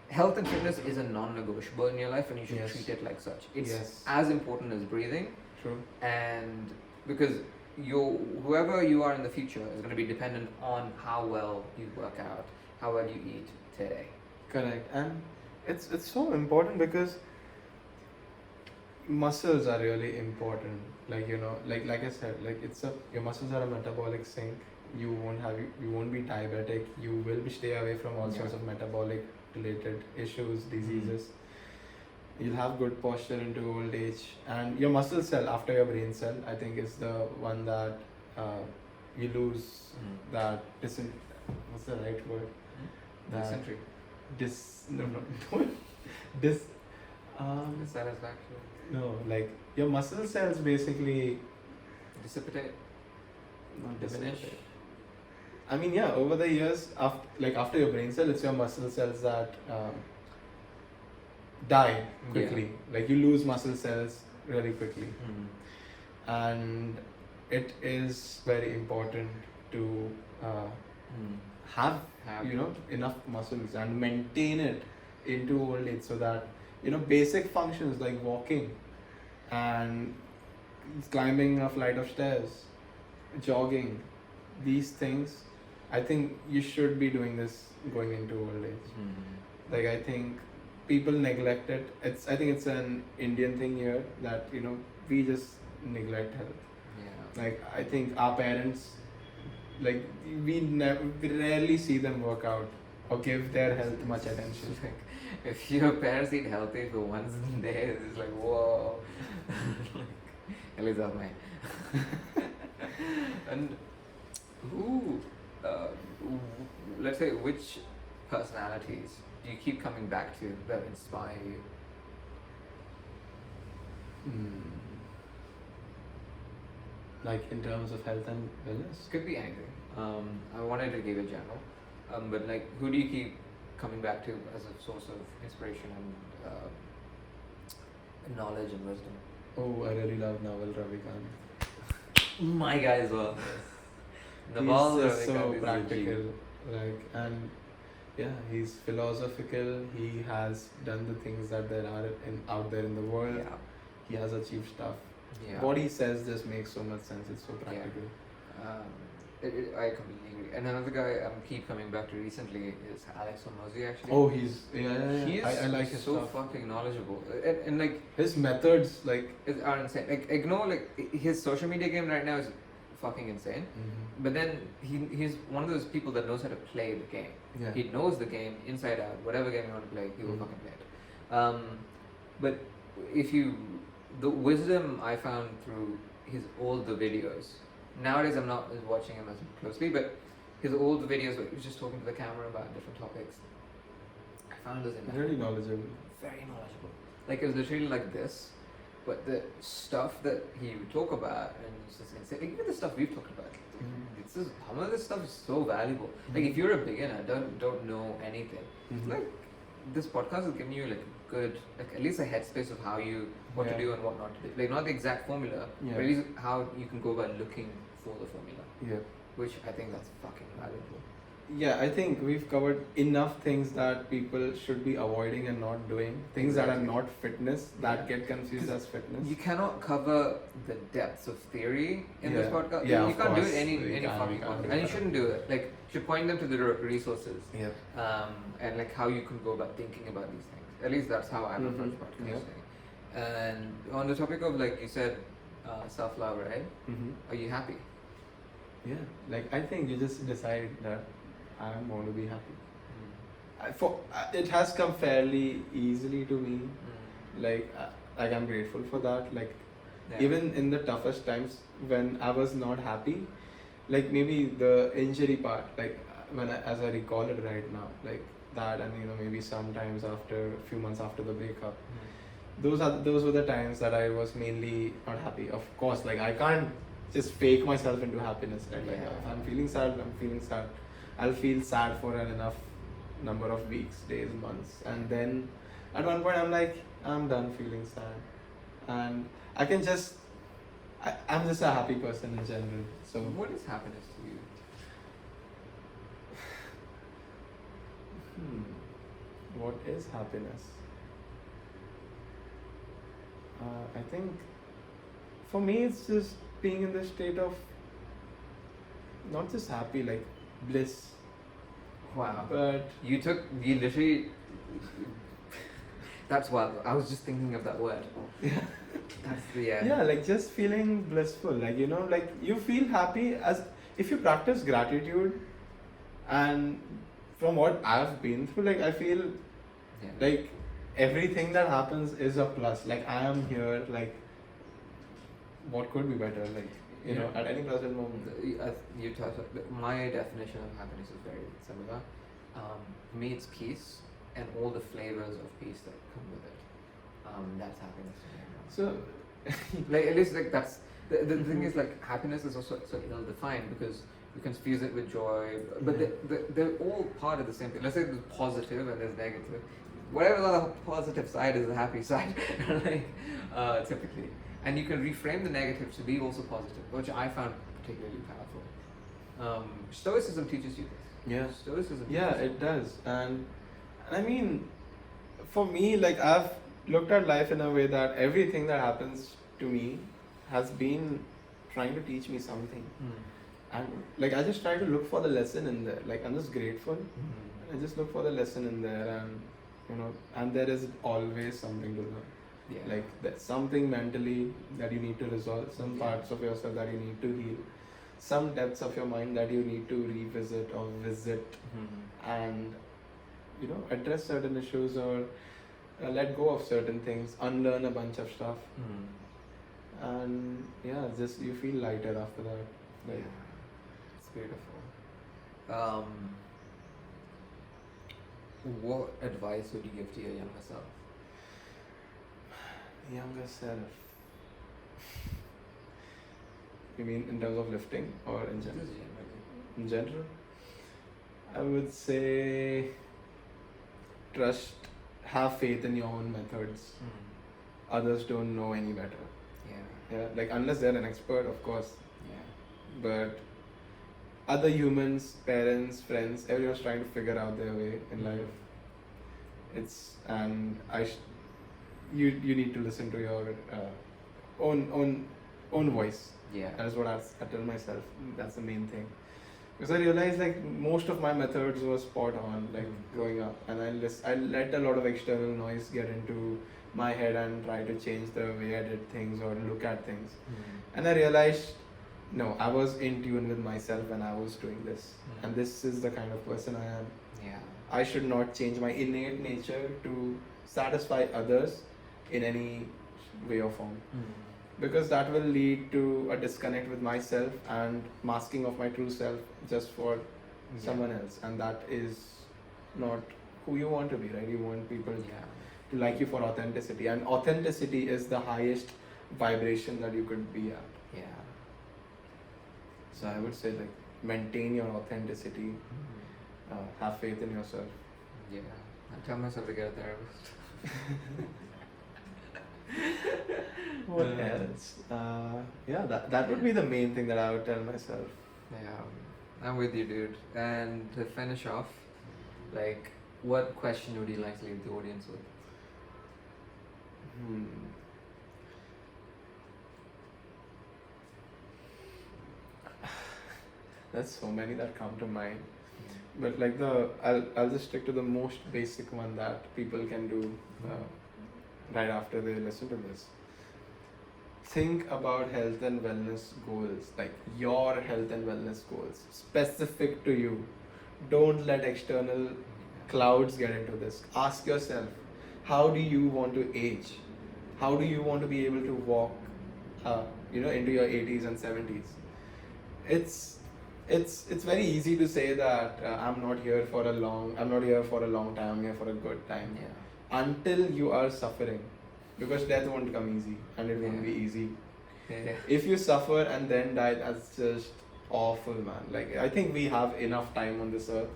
health and fitness is a non-negotiable in your life, and you should Yes. treat it like such. It's Yes. as important as breathing, True. and because whoever you are in the future is going to be dependent on how well you work out, how well you eat today. Correct. And it's so important because muscles are really important. Like like I said, like your muscles are a metabolic sink. You won't be diabetic. You will stay away from all sorts of metabolic related issues, diseases. You'll have good posture into old age, and your muscle cell after your brain cell, I think, is the one that you lose that what's the right word? Dysentery. Dissatisfaction. No, like your muscle cells basically Dissipate. not Diminish. dissipate. I mean, yeah, over the years, after your brain cell, it's your muscle cells that die quickly. Like you lose muscle cells really quickly, and it is very important to have enough muscles and maintain it into old age, so that basic functions like walking and climbing a flight of stairs, jogging, these things, I think you should be doing this going into old age. Like I think people neglect it. I think it's an Indian thing here that we just neglect health. Yeah. Like I think our parents, like we rarely see them work out or give their health much attention. Like, if your parents eat healthy for once a day, it's like whoa. At least that's mine. And who, let's say, which personalities do you keep coming back to that inspire you? Like in terms of health and wellness? Could be anything. I wanted to give a general, but like, who do you keep coming back to as a source of inspiration and knowledge and wisdom? Oh, I really love Naval Ravikant. My guy as well. He's just so practical, like, and yeah, he's philosophical. He has done the things that there are out there in the world. Yeah. He has achieved stuff. Yeah. What he says just makes so much sense. It's so practical. I completely agree. And another guy I'm keep coming back to recently is Alex Hormozi actually. Oh, he's yeah. He is I like his so stuff. fucking knowledgeable, and like His methods, like. are insane. Like ignore like his social media game right now is fucking insane. But then he's one of those people that knows how to play the game. Yeah. He knows the game inside out. Whatever game you want to play, he will fucking play it. But if the wisdom I found through his older videos. Nowadays I'm not watching him as closely, but his old videos where he was just talking to the camera about different topics. I found those Really knowledgeable. very knowledgeable. Like it was literally like this, but the stuff that he would talk about and it's just insane. Like, even the stuff we've talked about. It's just, some of this stuff is so valuable. Like if you're a beginner, don't know anything. Like this podcast is giving you like good, like at least a headspace of how what to do and what not to do. Like not the exact formula, but at least how you can go about looking for the formula. Yeah. Which I think that's fucking valuable. Yeah, I think we've covered enough things that people should be avoiding and not doing. Things that are not fitness that get confused as fitness. You cannot cover the depths of theory in this podcast. Yeah, you of can't do course. it any We fucking can't podcast. do And you that. shouldn't do it. Like you should point them to the resources. Yeah. And like how you can go about thinking about these things. At least that's how I approach podcasting. And on the topic of like you said, self-love, right? Are you happy? Yeah. Like I think you just decide that I want to be happy. It has come fairly easily to me. Like I'm grateful for that. Like even in the toughest times when I was not happy, like maybe the injury part, like as I recall it right now, like that, and maybe sometimes after a few months after the breakup, those were the times that I was mainly not happy. Of course, like I can't just fake myself into happiness, right? Like if I'm feeling sad, I'm feeling sad. I'll feel sad for an enough number of weeks, days, months, and then at one point I'm like, I'm done feeling sad, and I can just I'm just a happy person in general. So what is happiness to you? What is happiness? I think for me it's just being in the state of not just happy, like bliss. Wow. But you literally that's wild. I was just thinking of that word. That's the yeah, like just feeling blissful, like like you feel happy as if you practice gratitude. And from what I've been through, like I feel like everything that happens is a plus. Like I am here, like what could be better, like at any present moment. You touched my definition of happiness is very similar. For me it's peace and all the flavors of peace that come with it. That's happiness to me. So like at least like that's the thing is like happiness is also so ill defined because you confuse it with joy, but they're all part of the same thing. Let's say there's positive and there's negative. Whatever the positive side is the happy side, like typically. And you can reframe the negative to be also positive, which I found particularly powerful. Stoicism teaches you this. Yeah. Stoicism. Yeah, teaches you. it does. And I mean, for me, like I've looked at life in a way that everything that happens to me has been trying to teach me something. And like I just try to look for the lesson in there. Like I'm just grateful. I just look for the lesson in there, and and there is always something to learn. Yeah. Like there's something mentally that you need to resolve, some parts of yourself that you need to heal, some depths of your mind that you need to revisit or visit, and address certain issues, or let go of certain things, unlearn a bunch of stuff, and just you feel lighter after that. Like, it's beautiful. What advice would you give to your younger self? Younger self. You mean in terms of lifting or in general? In general, I would say have faith in your own methods. Others don't know any better. Yeah, like unless they're an expert, of course. But other humans, parents, friends, everyone's trying to figure out their way in life. You need to listen to your own voice. That is what I tell myself. That's the main thing. Because I realized like most of my methods were spot on, like growing up, and I let a lot of external noise get into my head and try to change the way I did things or look at things. And I realized, no, I was in tune with myself when I was doing this, and this is the kind of person I am. I should not change my innate nature to satisfy others in any way or form. Because that will lead to a disconnect with myself and masking of my true self just for someone else, and that is not who you want to be, right? You want people to like you for authenticity, and authenticity is the highest vibration that you could be at. So I would say like maintain your authenticity, have faith in yourself. I tell myself to get a therapist. What else? That would be the main thing that I would tell myself. I'm with you, dude. And to finish off, like, what question would you like to leave the audience with? There's so many that come to mind, but like I'll just stick to the most basic one that people can do right after they listen to this. Think about health and wellness goals, like your health and wellness goals, specific to you. Don't let external clouds get into this. Ask yourself, how do you want to age? How do you want to be able to walk, into your 80s and 70s? It's very easy to say that I'm not here for a long time. I'm here for a good time. Until you are suffering, because death won't come easy, and it won't be easy. If you suffer and then die, that's just awful, man. Like I think we have enough time on this earth.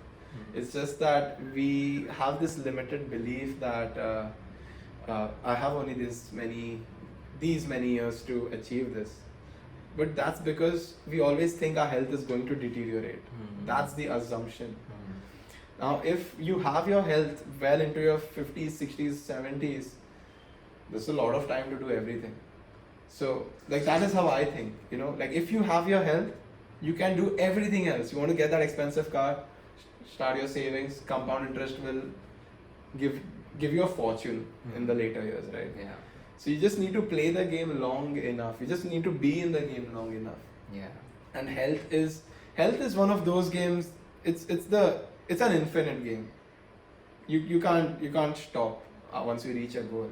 It's just that we have this limited belief that I have only these many years to achieve this. But that's because we always think our health is going to deteriorate. That's the assumption. Now, if you have your health well into your 50s, 60s, 70s, there's a lot of time to do everything. So, like, that is how I think, like if you have your health, you can do everything else. You want to get that expensive car, start your savings, compound interest will give you a fortune in the later years, right? So you just need to play the game long enough. You just need to be in the game long enough. And health is one of those games. It's an infinite game. You can't stop once you reach a goal.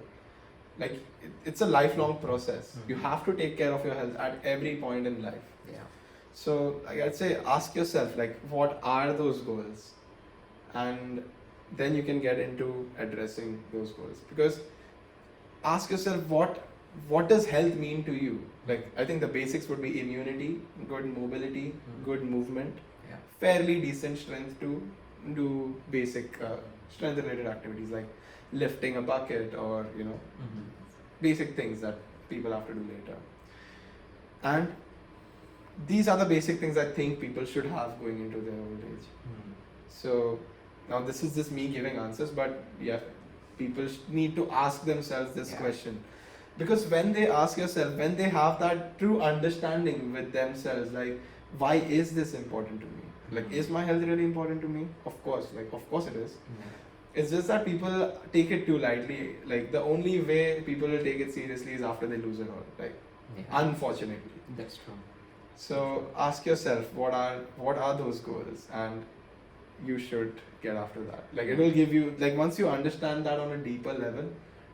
Like it's a lifelong process. You have to take care of your health at every point in life. So like I'd say, ask yourself like, what are those goals, and then you can get into addressing those goals. Because ask yourself, what does health mean to you? Like I think the basics would be immunity, good mobility, good movement, fairly decent strength to do basic strength related activities like lifting a bucket or basic things that people have to do later. And these are the basic things I think people should have going into their old age. So now this is just me giving answers, but people need to ask themselves this Yeah. question. Because when they ask yourself, when they have that true understanding with themselves, like, why is this important to me? Like, is my health really important to me? Of course, it is. It's just that people take it too lightly. Like, the only way people will take it seriously is after they lose it all. Like, unfortunately. That's true. So ask yourself, what are those goals, and you should get after that. Like, it will give you, like, once you understand that on a deeper level,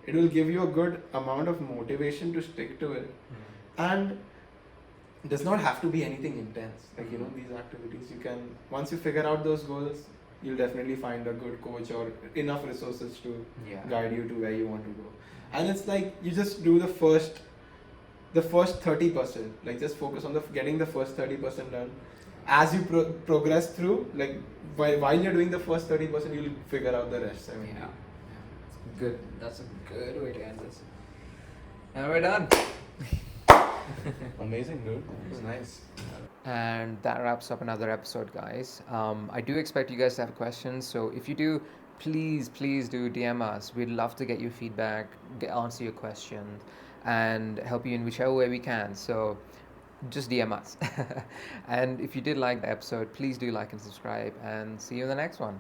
it will give you a good amount of motivation to stick to it. And it does not have to be anything intense. Like, you know, these activities, you can, once you figure out those goals, you'll definitely find a good coach or enough resources to guide you to where you want to go. And it's like, you just do the first 30%. Like, just focus on getting the first 30% done. As you progress through, like, while you're doing the first 30%, you'll figure out the rest. I mean, Good. That's a good way to end this. And we're done. amazing, dude. It was nice. And that wraps up another episode, guys. I do expect you guys to have questions, so if you do, please do DM us. We'd love to get your feedback, answer your questions, and help you in whichever way we can. So just DM us. And if you did like the episode, please do like and subscribe, and see you in the next one.